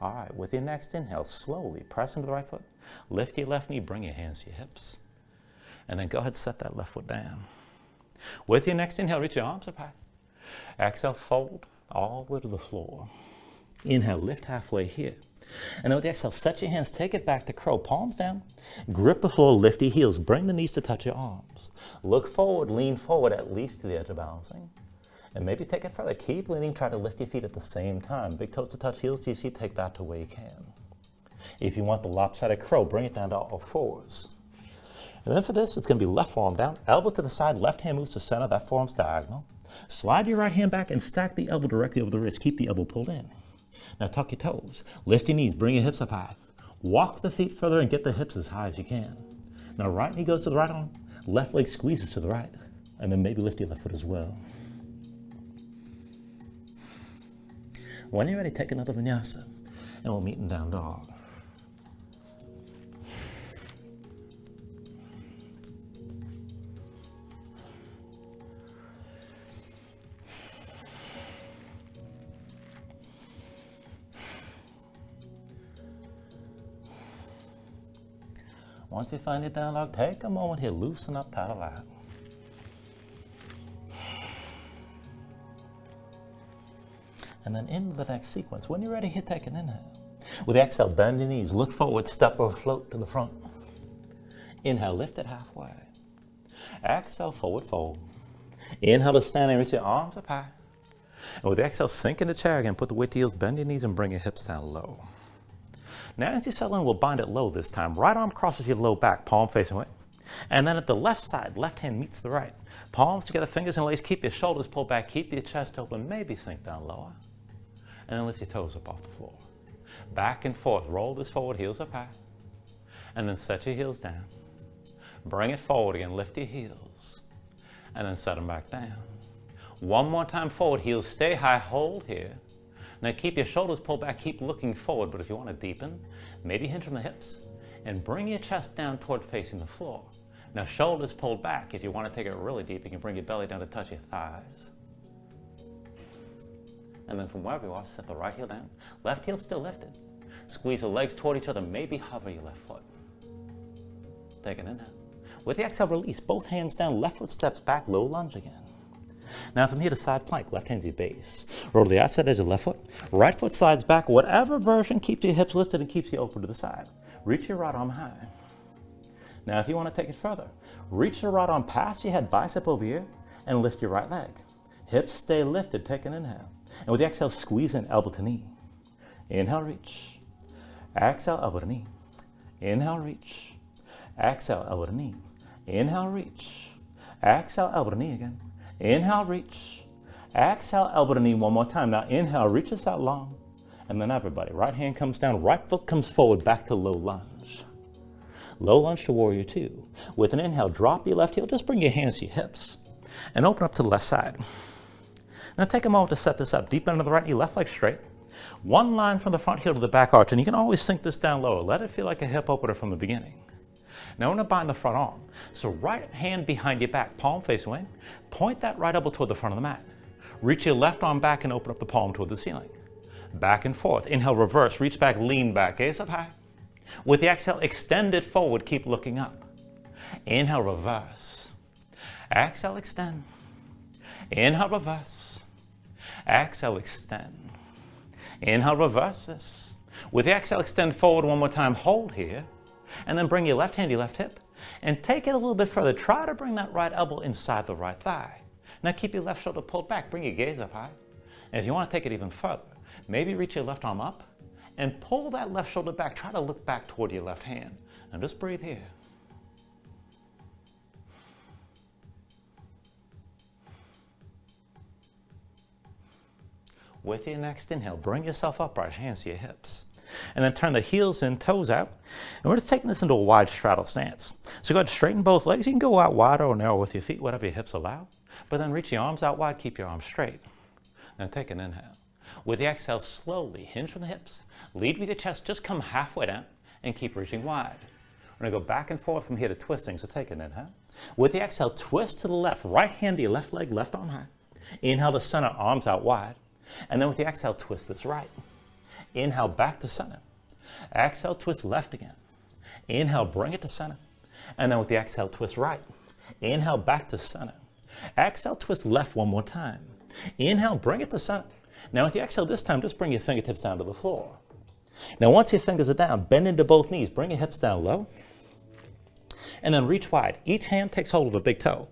All right, with your next inhale, slowly press into the right foot. Lift your left knee, bring your hands to your hips. And then go ahead and set that left foot down. With your next inhale, reach your arms up high. Exhale, fold all the way to the floor. Inhale, lift halfway here. And then with the exhale, set your hands, take it back to crow, palms down. Grip the floor, lift your heels, bring the knees to touch your arms. Look forward, lean forward at least to the edge of balancing. And maybe take it further. Keep leaning, try to lift your feet at the same time. Big toes to touch, heels to your seat, take that to where you can. If you want the lopsided crow, bring it down to all fours. And then for this, it's going to be left forearm down, elbow to the side, left hand moves to center, that forearm's diagonal. Slide your right hand back and stack the elbow directly over the wrist. Keep the elbow pulled in. Now tuck your toes, lift your knees, bring your hips up high. Walk the feet further and get the hips as high as you can. Now right knee goes to the right arm, left leg squeezes to the right, and then maybe lift your left foot as well. When you're ready, take another vinyasa, and we'll meet in down dog. Once you find your down dog, take a moment here, loosen up, paddle out. And then into the next sequence. When you're ready, here, take an inhale. With the exhale, bend your knees, look forward, step or float to the front. Inhale, lift it halfway. Exhale, forward fold. Inhale to stand and reach your arms up high. And with the exhale, sink in the chair again, put the weight to heels, bend your knees and bring your hips down low. Now as you settle in, we'll bind it low this time. Right arm crosses your low back, palm facing away. And then at the left side, left hand meets the right. Palms together, fingers in lace, keep your shoulders pulled back, keep your chest open, maybe sink down lower. And then lift your toes up off the floor. Back and forth, roll this forward, heels up high. And then set your heels down. Bring it forward again, lift your heels. And then set them back down. One more time forward, heels stay high, hold here. Now keep your shoulders pulled back, keep looking forward, but if you want to deepen, maybe hinge from the hips and bring your chest down toward facing the floor. Now shoulders pulled back. If you want to take it really deep, you can bring your belly down to touch your thighs. And then from wherever you are, set the right heel down. Left heel still lifted. Squeeze the legs toward each other, maybe hover your left foot. Take an inhale. With the exhale, release. Both hands down, left foot steps back, low lunge again. Now from here to side plank, left hand's your base. Roll to the outside edge of the left foot. Right foot slides back, whatever version keeps your hips lifted and keeps you open to the side. Reach your right arm high. Now if you want to take it further, reach your right arm past your head, bicep over here, and lift your right leg. Hips stay lifted, take an inhale. And with the exhale, squeeze in, elbow to knee. Inhale, reach. Exhale, elbow to knee. Inhale, reach. Exhale, elbow to knee. Inhale, reach. Exhale, elbow to knee again. Inhale, reach. Exhale, elbow to knee one more time. Now inhale, reach us out long. And then everybody, right hand comes down, right foot comes forward, back to low lunge. Low lunge to warrior two. With an inhale, drop your left heel, just bring your hands to your hips. And open up to the left side. Now take a moment to set this up. Deep into the right knee, left leg straight. One line from the front heel to the back arch, and you can always sink this down lower. Let it feel like a hip opener from the beginning. Now we're going to bind the front arm. So right hand behind your back, palm face away. Point that right elbow toward the front of the mat. Reach your left arm back and open up the palm toward the ceiling. back and forth. Inhale, reverse, reach back, lean back, gaze up high. With the exhale, extend it forward, keep looking up. Inhale, reverse. Exhale, extend. Inhale, reverse. Exhale, extend. Inhale, reverse this. With the exhale, extend forward one more time, hold here, and then bring your left hand to your left hip, and take it a little bit further. Try to bring that right elbow inside the right thigh. Now keep your left shoulder pulled back, bring your gaze up high. And if you want to take it even further, maybe reach your left arm up, and pull that left shoulder back. Try to look back toward your left hand. Now just breathe here. With your next inhale, bring yourself upright, hands to your hips. And then turn the heels in, toes out. And we're just taking this into a wide straddle stance. So go ahead and straighten both legs. You can go out wider or narrow with your feet, whatever your hips allow. But then reach your arms out wide, keep your arms straight. Now take an inhale. With the exhale, slowly hinge from the hips. Lead with your chest, just come halfway down and keep reaching wide. We're going to go back and forth from here to twisting, so take an inhale. With the exhale, twist to the left. Right hand to your left leg, left arm high. Inhale to center, arms out wide. And then with the exhale, twist this right. Inhale, back to center. Exhale, twist left again. Inhale, bring it to center. And then with the exhale, twist right. Inhale, back to center. Exhale, twist left one more time. Inhale, bring it to center. Now with the exhale this time, just bring your fingertips down to the floor. Now once your fingers are down, bend into both knees, bring your hips down low. And then reach wide. Each hand takes hold of a big toe,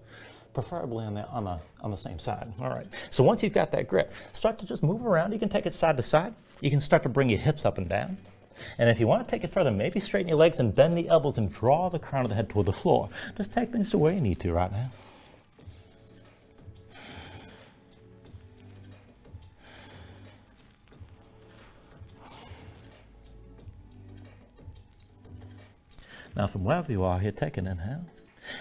preferably on the same side. All right. So once you've got that grip, start to just move around. You can take it side to side. You can start to bring your hips up and down. And if you want to take it further, maybe straighten your legs and bend the elbows and draw the crown of the head toward the floor. Just take things to where you need to right now. Now from wherever you are here, take an inhale.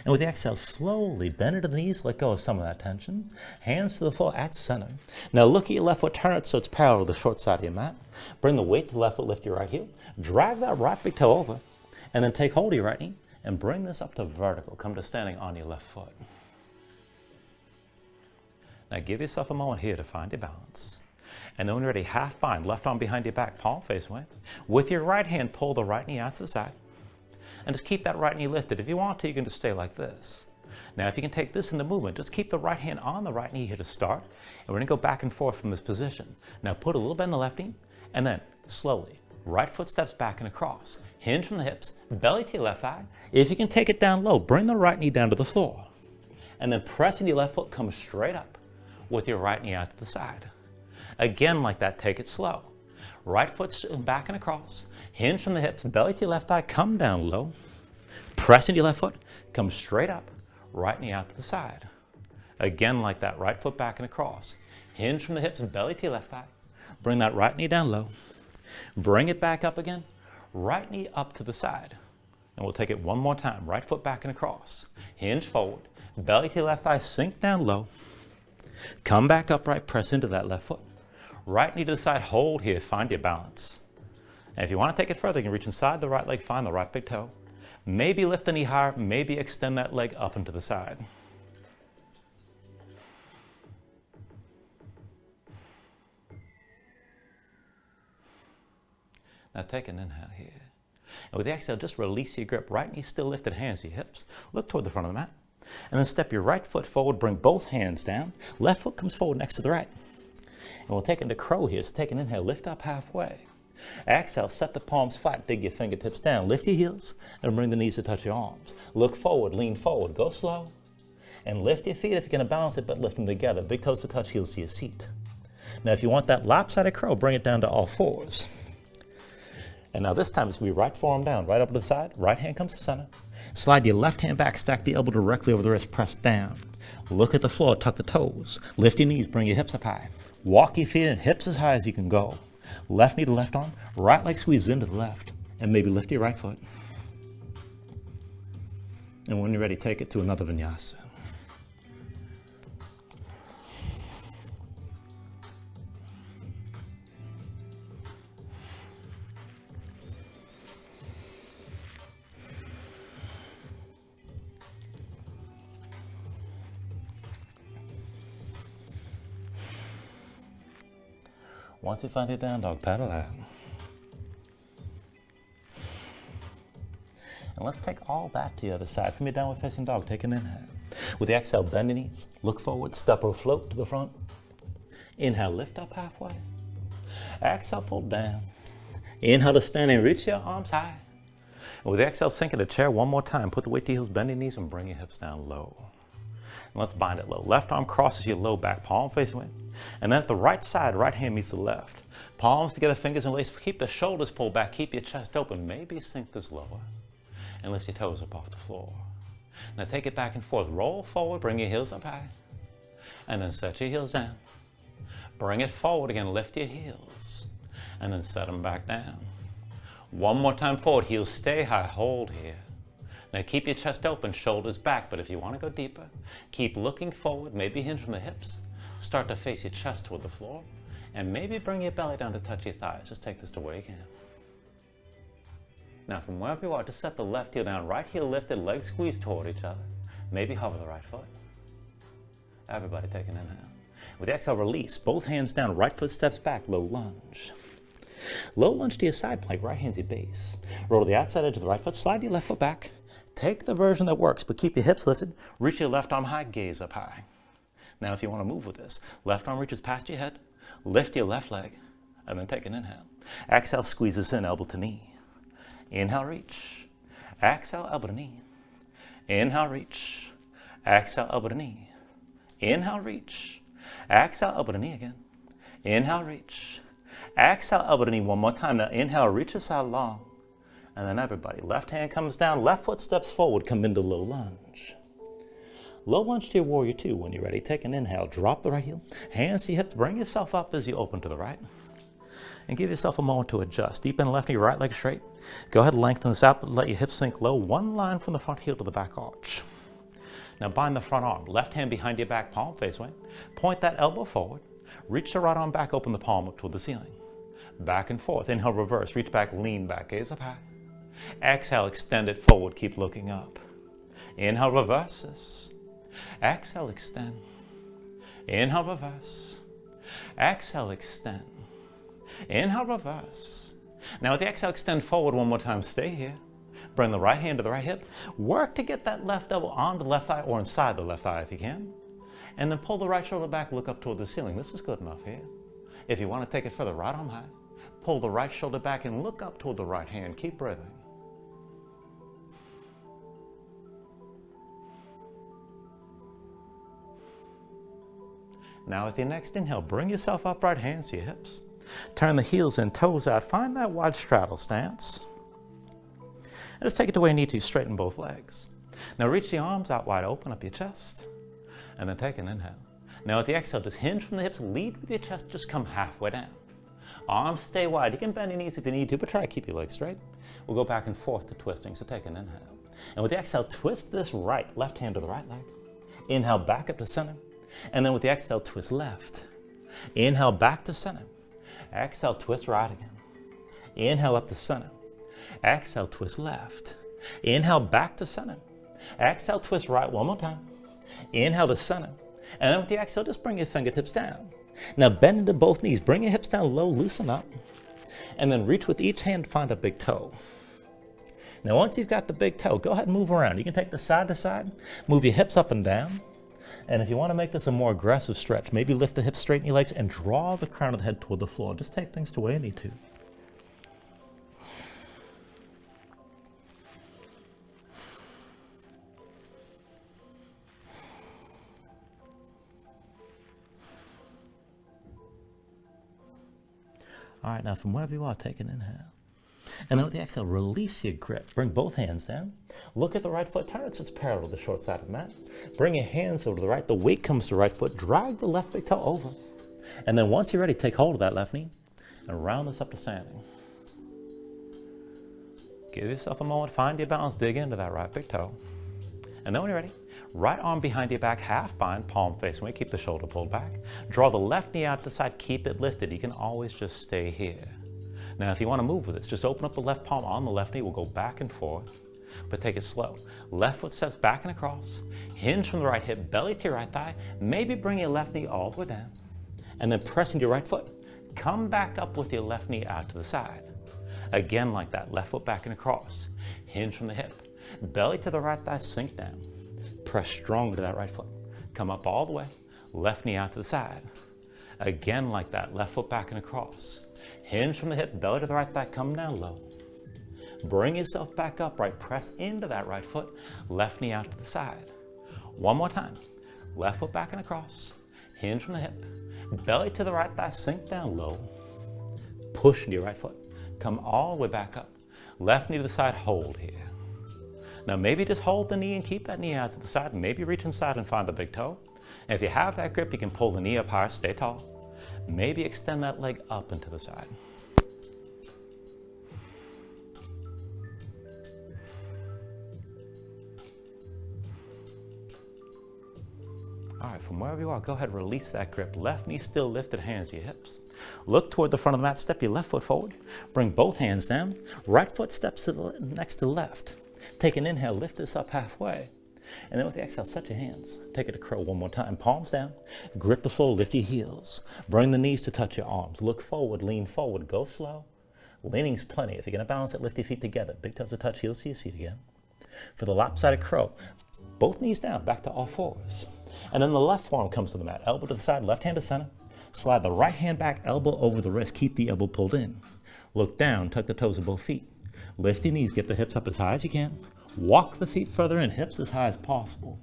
And with the exhale, slowly bend into the knees, let go of some of that tension. Hands to the floor at center. Now look at your left foot, turn it so it's parallel to the short side of your mat. Bring the weight to the left foot, lift your right heel. Drag that right big toe over, and then take hold of your right knee and bring this up to vertical. Come to standing on your left foot. Now give yourself a moment here to find your balance. And then when you're ready, half bind, left arm behind your back, palm face away. With your right hand, pull the right knee out to the side. And just keep that right knee lifted. If you want to, you can just stay like this. Now, if you can take this into movement, just keep the right hand on the right knee here to start. And we're going to go back and forth from this position. Now, put a little bend in the left knee, and then slowly, right foot steps back and across. Hinge from the hips, belly to your left thigh. If you can take it down low, bring the right knee down to the floor. And then pressing your left foot, come straight up with your right knee out to the side. Again, like that, take it slow. Right foot back and across. Hinge from the hips, belly to your left thigh, come down low. Press into your left foot, come straight up, right knee out to the side. Again, like that, right foot back and across. Hinge from the hips, belly to your left thigh. Bring that right knee down low. Bring it back up again, right knee up to the side. And we'll take it one more time, right foot back and across. Hinge forward, belly to your left thigh, sink down low. Come back upright, press into that left foot. Right knee to the side, hold here, find your balance. And if you want to take it further, you can reach inside the right leg, find the right big toe. Maybe lift the knee higher, maybe extend that leg up and to the side. Now take an inhale here. And with the exhale, just release your grip. Right knee still lifted, hands to your hips. Look toward the front of the mat. And then step your right foot forward, bring both hands down. Left foot comes forward next to the right. And we'll take it into crow here. So take an inhale, lift up halfway. Exhale, set the palms flat, dig your fingertips down, lift your heels, and bring the knees to touch your arms. Look forward, lean forward, go slow, and lift your feet if you're going to balance it, but lift them together. Big toes to touch, heels to your seat. Now, if you want that lopsided crow, bring it down to all fours. And now this time it's going to be right forearm down, right up to the side, right hand comes to center. Slide your left hand back, stack the elbow directly over the wrist, press down. Look at the floor, tuck the toes. Lift your knees, bring your hips up high. Walk your feet in, hips as high as you can go. Left knee to left arm, right leg squeezes into the left, and maybe lift your right foot. And when you're ready, take it to another vinyasa. Once you find your down dog, paddle out. And let's take all that to the other side. From your downward facing dog, take an inhale. With the exhale, bend your knees, look forward, step or float to the front. Inhale, lift up halfway. Exhale, fold down. Inhale to stand and reach your arms high. And with the exhale, sink in the chair one more time. Put the weight to your heels, bend your knees, and bring your hips down low. And let's bind it low. Left arm crosses your low back, palm facing away. And then at the right side, right hand meets the left. Palms together, fingers in lace. Keep the shoulders pulled back. Keep your chest open. Maybe sink this lower. And lift your toes up off the floor. Now take it back and forth. Roll forward, bring your heels up high. And then set your heels down. Bring it forward again, lift your heels. And then set them back down. One more time forward, heels stay high, hold here. Now keep your chest open, shoulders back, but if you want to go deeper, keep looking forward, maybe hinge from the hips. Start to face your chest toward the floor. And maybe bring your belly down to touch your thighs. Just take this to where you can. Now from wherever you are, just set the left heel down, right heel lifted, legs squeezed toward each other. Maybe hover the right foot. Everybody take an inhale. With the exhale, release, both hands down, right foot steps back, low lunge. Low lunge to your side plank, right hand's your base. Roll to the outside edge of the right foot, slide your left foot back. Take the version that works, but keep your hips lifted. Reach your left arm high, gaze up high. Now if you want to move with this, left arm reaches past your head, lift your left leg, and then take an inhale. Exhale, squeezes in, elbow to knee. Inhale, reach. Exhale, elbow to knee. Inhale, reach. Exhale, elbow to knee. Inhale, reach. Exhale, elbow to knee again. Inhale, reach. Exhale, elbow to knee one more time. Now inhale, reach the side long. And then everybody, left hand comes down, left foot steps forward, come into low lunge. Low lunge to your warrior two. When you're ready, take an inhale, drop the right heel, hands to your hips, bring yourself up as you open to the right. And give yourself a moment to adjust. Deepen left knee, right leg straight. Go ahead and lengthen this out, but let your hips sink low. One line from the front heel to the back arch. Now bind the front arm. Left hand behind your back, palm face away. Point that elbow forward. Reach the right arm back, open the palm up toward the ceiling. Back and forth. Inhale, reverse. Reach back, lean back, gaze up high. Exhale, extend it forward. Keep looking up. Inhale, reverses. Exhale, extend. Inhale, reverse. Exhale, extend. Inhale, reverse. Now with the exhale, extend forward one more time. Stay here. Bring the right hand to the right hip. Work to get that left elbow on the left thigh or inside the left thigh if you can. And then pull the right shoulder back, look up toward the ceiling. This is good enough here. If you want to take it further, right arm high. Pull the right shoulder back and look up toward the right hand. Keep breathing. Now with your next inhale, bring yourself upright, hands to your hips. Turn the heels and toes out. Find that wide straddle stance. And just take it to where you need to. Straighten both legs. Now reach the arms out wide, open up your chest. And then take an inhale. Now with the exhale, just hinge from the hips, lead with your chest, just come halfway down. Arms stay wide. You can bend your knees if you need to, but try to keep your legs straight. We'll go back and forth to twisting, so take an inhale. And with the exhale, twist this right, left hand to the right leg. Inhale, back up to center. And then with the exhale, twist left. Inhale, back to center. Exhale, twist right again. Inhale, up to center. Exhale, twist left. Inhale, back to center. Exhale, twist right one more time. Inhale to center. And then with the exhale, just bring your fingertips down. Now bend into both knees. Bring your hips down low, loosen up. And then reach with each hand, find a big toe. Now once you've got the big toe, go ahead and move around. You can take this side to side, move your hips up and down. And if you want to make this a more aggressive stretch, maybe lift the hips, straighten your legs, and draw the crown of the head toward the floor. Just take things to where you need to. All right, now from wherever you are, take an inhale. And then with the exhale, release your grip. Bring both hands down. Look at the right foot. Turn it so it's parallel to the short side of the mat. Bring your hands over to the right. The weight comes to the right foot. Drag the left big toe over. And then once you're ready, take hold of that left knee and round this up to standing. Give yourself a moment. Find your balance. Dig into that right big toe. And then when you're ready, right arm behind your back, half bind, palm facing away. Keep the shoulder pulled back. Draw the left knee out to the side. Keep it lifted. You can always just stay here. Now, if you want to move with this, just open up the left palm on the left knee. We'll go back and forth, but take it slow. Left foot steps back and across. Hinge from the right hip, belly to your right thigh. Maybe bring your left knee all the way down. And then press into your right foot. Come back up with your left knee out to the side. Again like that, left foot back and across. Hinge from the hip. Belly to the right thigh, sink down. Press strong to that right foot. Come up all the way, left knee out to the side. Again like that, left foot back and across. Hinge from the hip, belly to the right thigh, come down low. Bring yourself back upright, press into that right foot, left knee out to the side. One more time, left foot back and across. Hinge from the hip, belly to the right thigh, sink down low. Push into your right foot, come all the way back up. Left knee to the side, hold here. Now maybe just hold the knee and keep that knee out to the side. Maybe reach inside and find the big toe. And if you have that grip, you can pull the knee up higher, stay tall. Maybe extend that leg up and to the side. All right, from wherever you are, go ahead, release that grip. Left knee still lifted, hands to your hips. Look toward the front of the mat, step your left foot forward. Bring both hands down. Right foot steps to the next to the left. Take an inhale, lift this up halfway. And then with the exhale, set your hands. Take it to crow one more time. Palms down. Grip the floor, lift your heels. Bring the knees to touch your arms. Look forward, lean forward, go slow. Leaning's plenty. If you're gonna balance it, lift your feet together. Big toes to touch, heels to your seat again. For the lopsided crow, both knees down, back to all fours. And then the left forearm comes to the mat. Elbow to the side, left hand to center. Slide the right hand back, elbow over the wrist. Keep the elbow pulled in. Look down, tuck the toes of both feet. Lift your knees, get the hips up as high as you can. Walk the feet further in, hips as high as possible.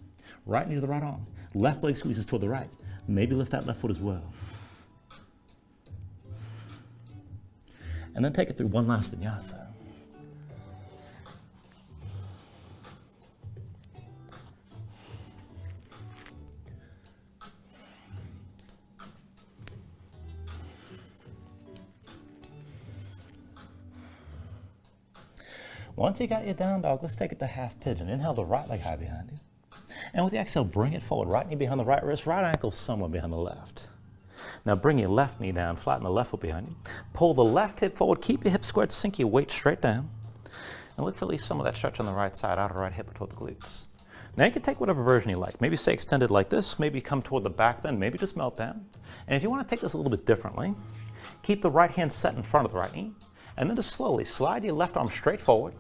Right knee to the right arm. Left leg squeezes toward the right. Maybe lift that left foot as well. And then take it through one last vinyasa. Once you got your down dog, let's take it to half pigeon. Inhale the right leg high behind you. And with the exhale, bring it forward. Right knee behind the right wrist, right ankle somewhere behind the left. Now bring your left knee down, flatten the left foot behind you. Pull the left hip forward, keep your hips squared, sink your weight straight down. And look for at least some of that stretch on the right side, outer right hip toward the glutes. Now you can take whatever version you like. Maybe stay extended like this, maybe come toward the back bend, maybe just melt down. And if you want to take this a little bit differently, keep the right hand set in front of the right knee. And then just slowly slide your left arm straight forward.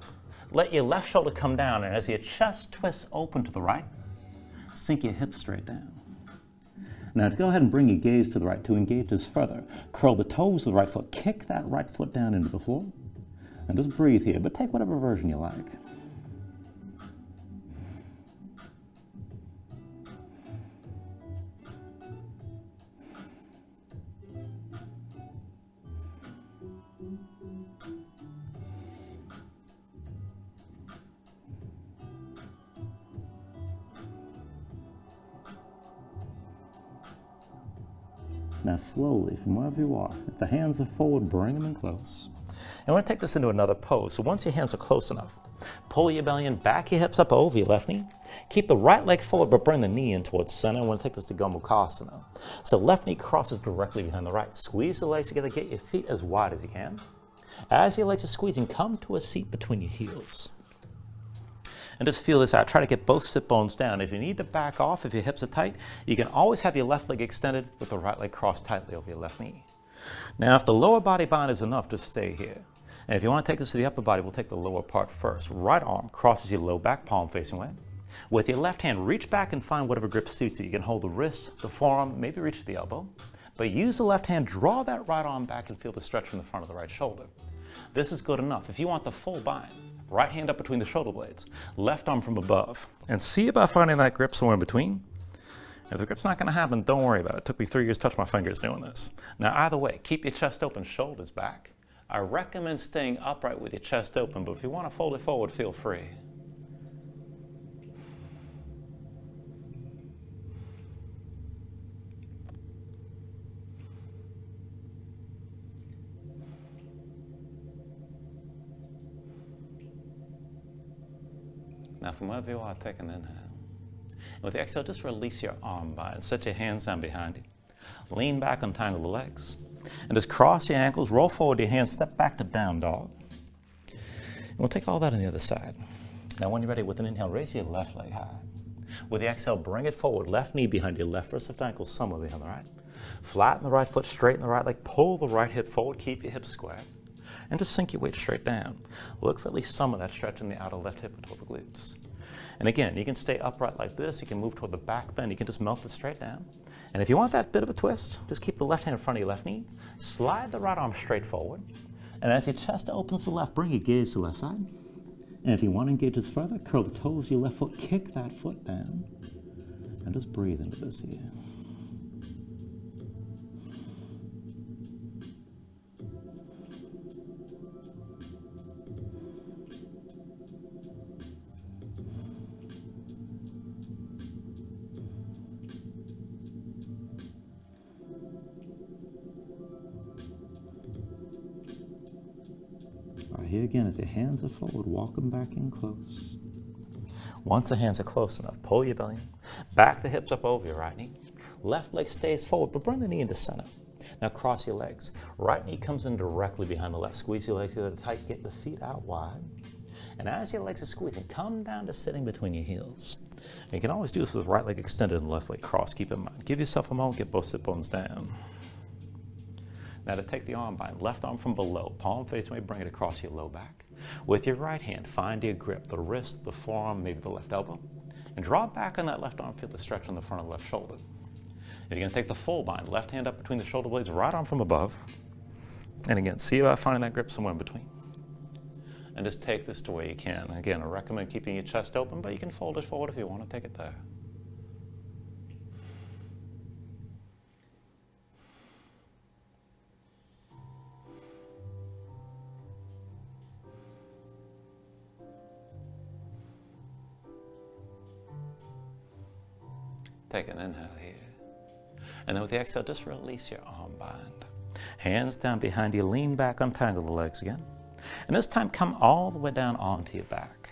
Let your left shoulder come down, and as your chest twists open to the right, sink your hips straight down. Now to go ahead and bring your gaze to the right to engage this further. Curl the toes of the right foot, kick that right foot down into the floor, and just breathe here, but take whatever version you like. Now slowly, from wherever you are, if the hands are forward, bring them in close. And we're going to take this into another pose. So once your hands are close enough, pull your belly in, back your hips up over your left knee. Keep the right leg forward, but bring the knee in towards center. We're going to take this to Gomukhasana. So left knee crosses directly behind the right. Squeeze the legs together, get your feet as wide as you can. As your legs are squeezing, come to a seat between your heels. And just feel this out. Try to get both sit bones down. If you need to back off, if your hips are tight, you can always have your left leg extended with the right leg crossed tightly over your left knee. Now, if the lower body bind is enough, just stay here. And if you want to take this to the upper body, we'll take the lower part first. Right arm crosses your low back, palm facing away. With your left hand, reach back and find whatever grip suits you. You can hold the wrist, the forearm, maybe reach to the elbow. But use the left hand, draw that right arm back and feel the stretch from the front of the right shoulder. This is good enough. If you want the full bind, right hand up between the shoulder blades, left arm from above, and see about finding that grip somewhere in between. If the grip's not going to happen, don't worry about it. It took me 3 years to touch my fingers doing this. Now either way, keep your chest open, shoulders back. I recommend staying upright with your chest open, but if you want to fold it forward, feel free. Now from wherever you are, take an inhale. And with the exhale, just release your arm bind. Set your hands down behind you. Lean back, untangle the legs. And just cross your ankles, roll forward your hands, step back to down dog. And we'll take all that on the other side. Now when you're ready with an inhale, raise your left leg high. With the exhale, bring it forward. Left knee behind your left wrist, left ankle somewhere behind the right. Flatten the right foot, straighten the right leg, pull the right hip forward, keep your hips square, and just sink your weight straight down. Look for at least some of that stretch in the outer left hip toward the glutes. And again, you can stay upright like this. You can move toward the back bend. You can just melt it straight down. And if you want that bit of a twist, just keep the left hand in front of your left knee. Slide the right arm straight forward. And as your chest opens to the left, bring your gaze to the left side. And if you want to engage this further, curl the toes of your left foot, kick that foot down, and just breathe into this here. All right, here again, if your hands are forward, walk them back in close. Once the hands are close enough, pull your belly in. Back the hips up over your right knee. Left leg stays forward, but bring the knee into center. Now cross your legs. Right knee comes in directly behind the left. Squeeze your legs together tight, get the feet out wide. And as your legs are squeezing, come down to sitting between your heels. And you can always do this with right leg extended and left leg crossed. Keep in mind. Give yourself a moment, get both sit bones down. Now to take the arm bind, left arm from below, palm face away, bring it across your low back. With your right hand, find your grip, the wrist, the forearm, maybe the left elbow, and draw back on that left arm, feel the stretch on the front of the left shoulder. If you're gonna take the full bind, left hand up between the shoulder blades, right arm from above, and again, see about finding that grip somewhere in between. And just take this to where you can. Again, I recommend keeping your chest open, but you can fold it forward if you want to take it there. Take an inhale here. And then with the exhale, just release your arm bind. Hands down behind you, lean back, untangle the legs again. And this time, come all the way down onto your back.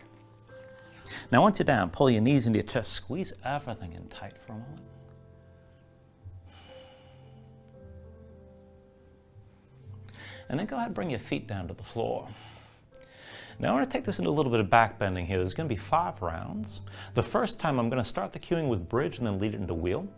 Now once you're down, pull your knees into your chest, squeeze everything in tight for a moment. And then go ahead and bring your feet down to the floor. Now I want to take this into a little bit of back bending here. There's going to be 5 rounds. The first time I'm going to start the cueing with bridge and then lead it into wheel.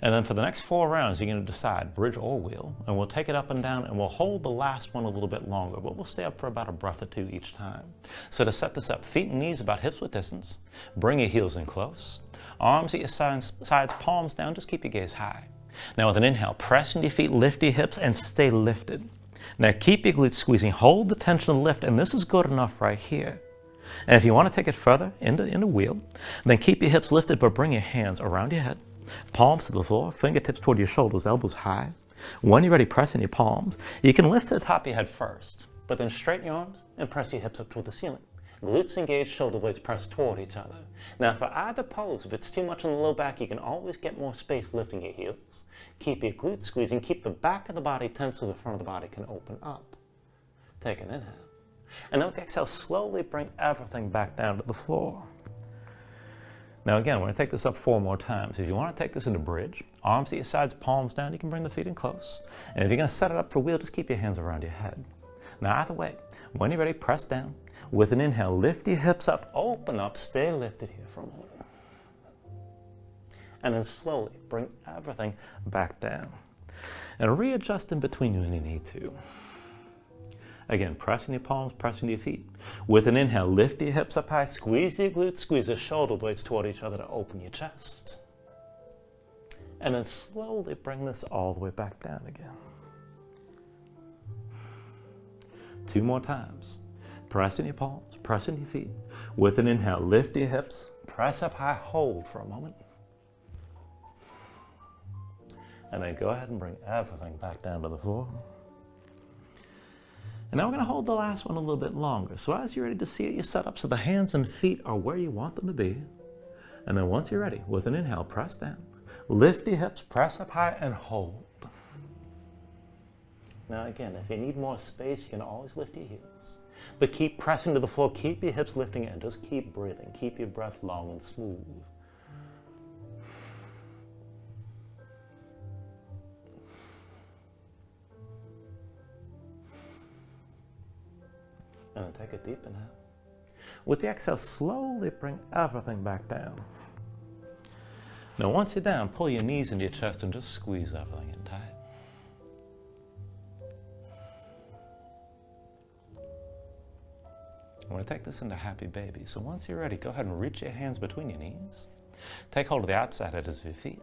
And then for the next 4 rounds, you're going to decide bridge or wheel. And we'll take it up and down and we'll hold the last one a little bit longer, but we'll stay up for about a breath or 2 each time. So to set this up, feet and knees about hips width distance. Bring your heels in close. Arms at your sides, palms down. Just keep your gaze high. Now with an inhale, press into your feet, lift your hips and stay lifted. Now keep your glutes squeezing, hold the tension and lift, and this is good enough right here. And if you want to take it further into wheel, then keep your hips lifted, but bring your hands around your head, palms to the floor, fingertips toward your shoulders, elbows high. When you're ready, press in your palms. You can lift to the top of your head first, but then straighten your arms and press your hips up toward the ceiling. Glutes engaged, shoulder blades pressed toward each other. Now for either pose, if it's too much on the low back, you can always get more space lifting your heels. Keep your glutes squeezing, keep the back of the body tense so the front of the body can open up. Take an inhale. And then with the exhale, slowly bring everything back down to the floor. Now again, we're going to take this up 4 more times. If you want to take this into bridge, arms at your sides, palms down, you can bring the feet in close. And if you're going to set it up for wheel, just keep your hands around your head. Now either way, when you're ready, press down. With an inhale, lift your hips up, open up, stay lifted here for a moment. And then slowly bring everything back down. And readjust in between you when you need to. Again, pressing your palms, pressing your feet. With an inhale, lift your hips up high, squeeze your glutes, squeeze the shoulder blades toward each other to open your chest. And then slowly bring this all the way back down again. 2 more times. Pressing your palms, pressing your feet. With an inhale, lift your hips, press up high, hold for a moment. And then go ahead and bring everything back down to the floor. And now we're going to hold the last one a little bit longer. So as you're ready to see it, you set up so the hands and feet are where you want them to be. And then once you're ready, with an inhale, press down. Lift your hips, press up high, and hold. Now again, if you need more space, you can always lift your heels. But keep pressing to the floor, keep your hips lifting, and just keep breathing. Keep your breath long and smooth. And then take a deep inhale. With the exhale, slowly bring everything back down. Now once you're down, pull your knees into your chest and just squeeze everything in tight. I want to take this into happy baby. So once you're ready, go ahead and reach your hands between your knees. Take hold of the outside edges of your feet.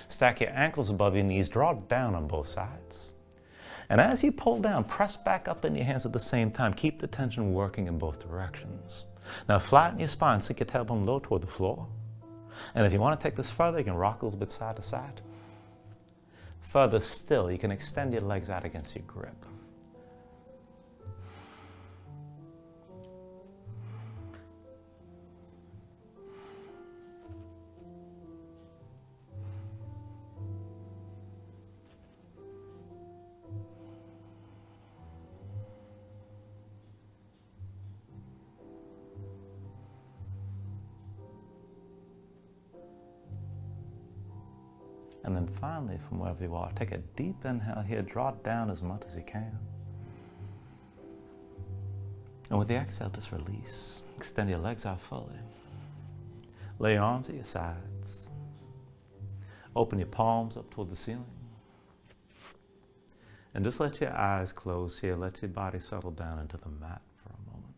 Stack your ankles above your knees, draw down on both sides. And as you pull down, press back up in your hands at the same time. Keep the tension working in both directions. Now flatten your spine, sink your tailbone low toward the floor. And if you want to take this further, you can rock a little bit side to side. Further still, you can extend your legs out against your grip. And then finally, from wherever you are, take a deep inhale here, draw down as much as you can. And with the exhale, just release. Extend your legs out fully. Lay your arms at your sides. Open your palms up toward the ceiling. And just let your eyes close here. Let your body settle down into the mat for a moment.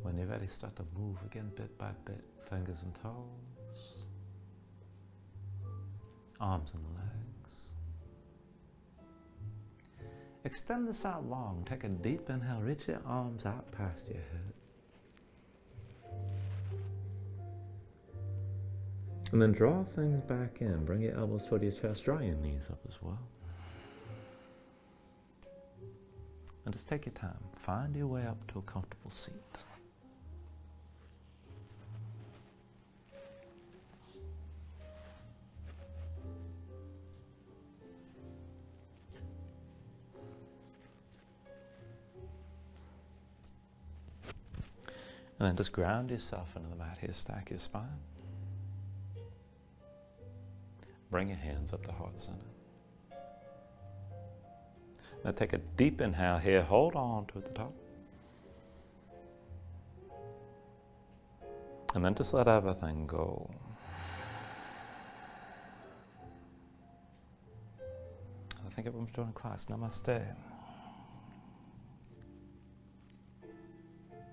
When you're ready, start to move again bit by bit, fingers and toes, arms and legs. Extend this out long. Take a deep inhale, reach your arms out past your head. And then draw things back in. Bring your elbows toward your chest, draw your knees up as well. And just take your time. Find your way up to a comfortable seat. And then just ground yourself into the mat here, stack your spine. Bring your hands up to heart center. Now take a deep inhale here, hold on to at the top. And then just let everything go. I think everyone's joining class. Namaste.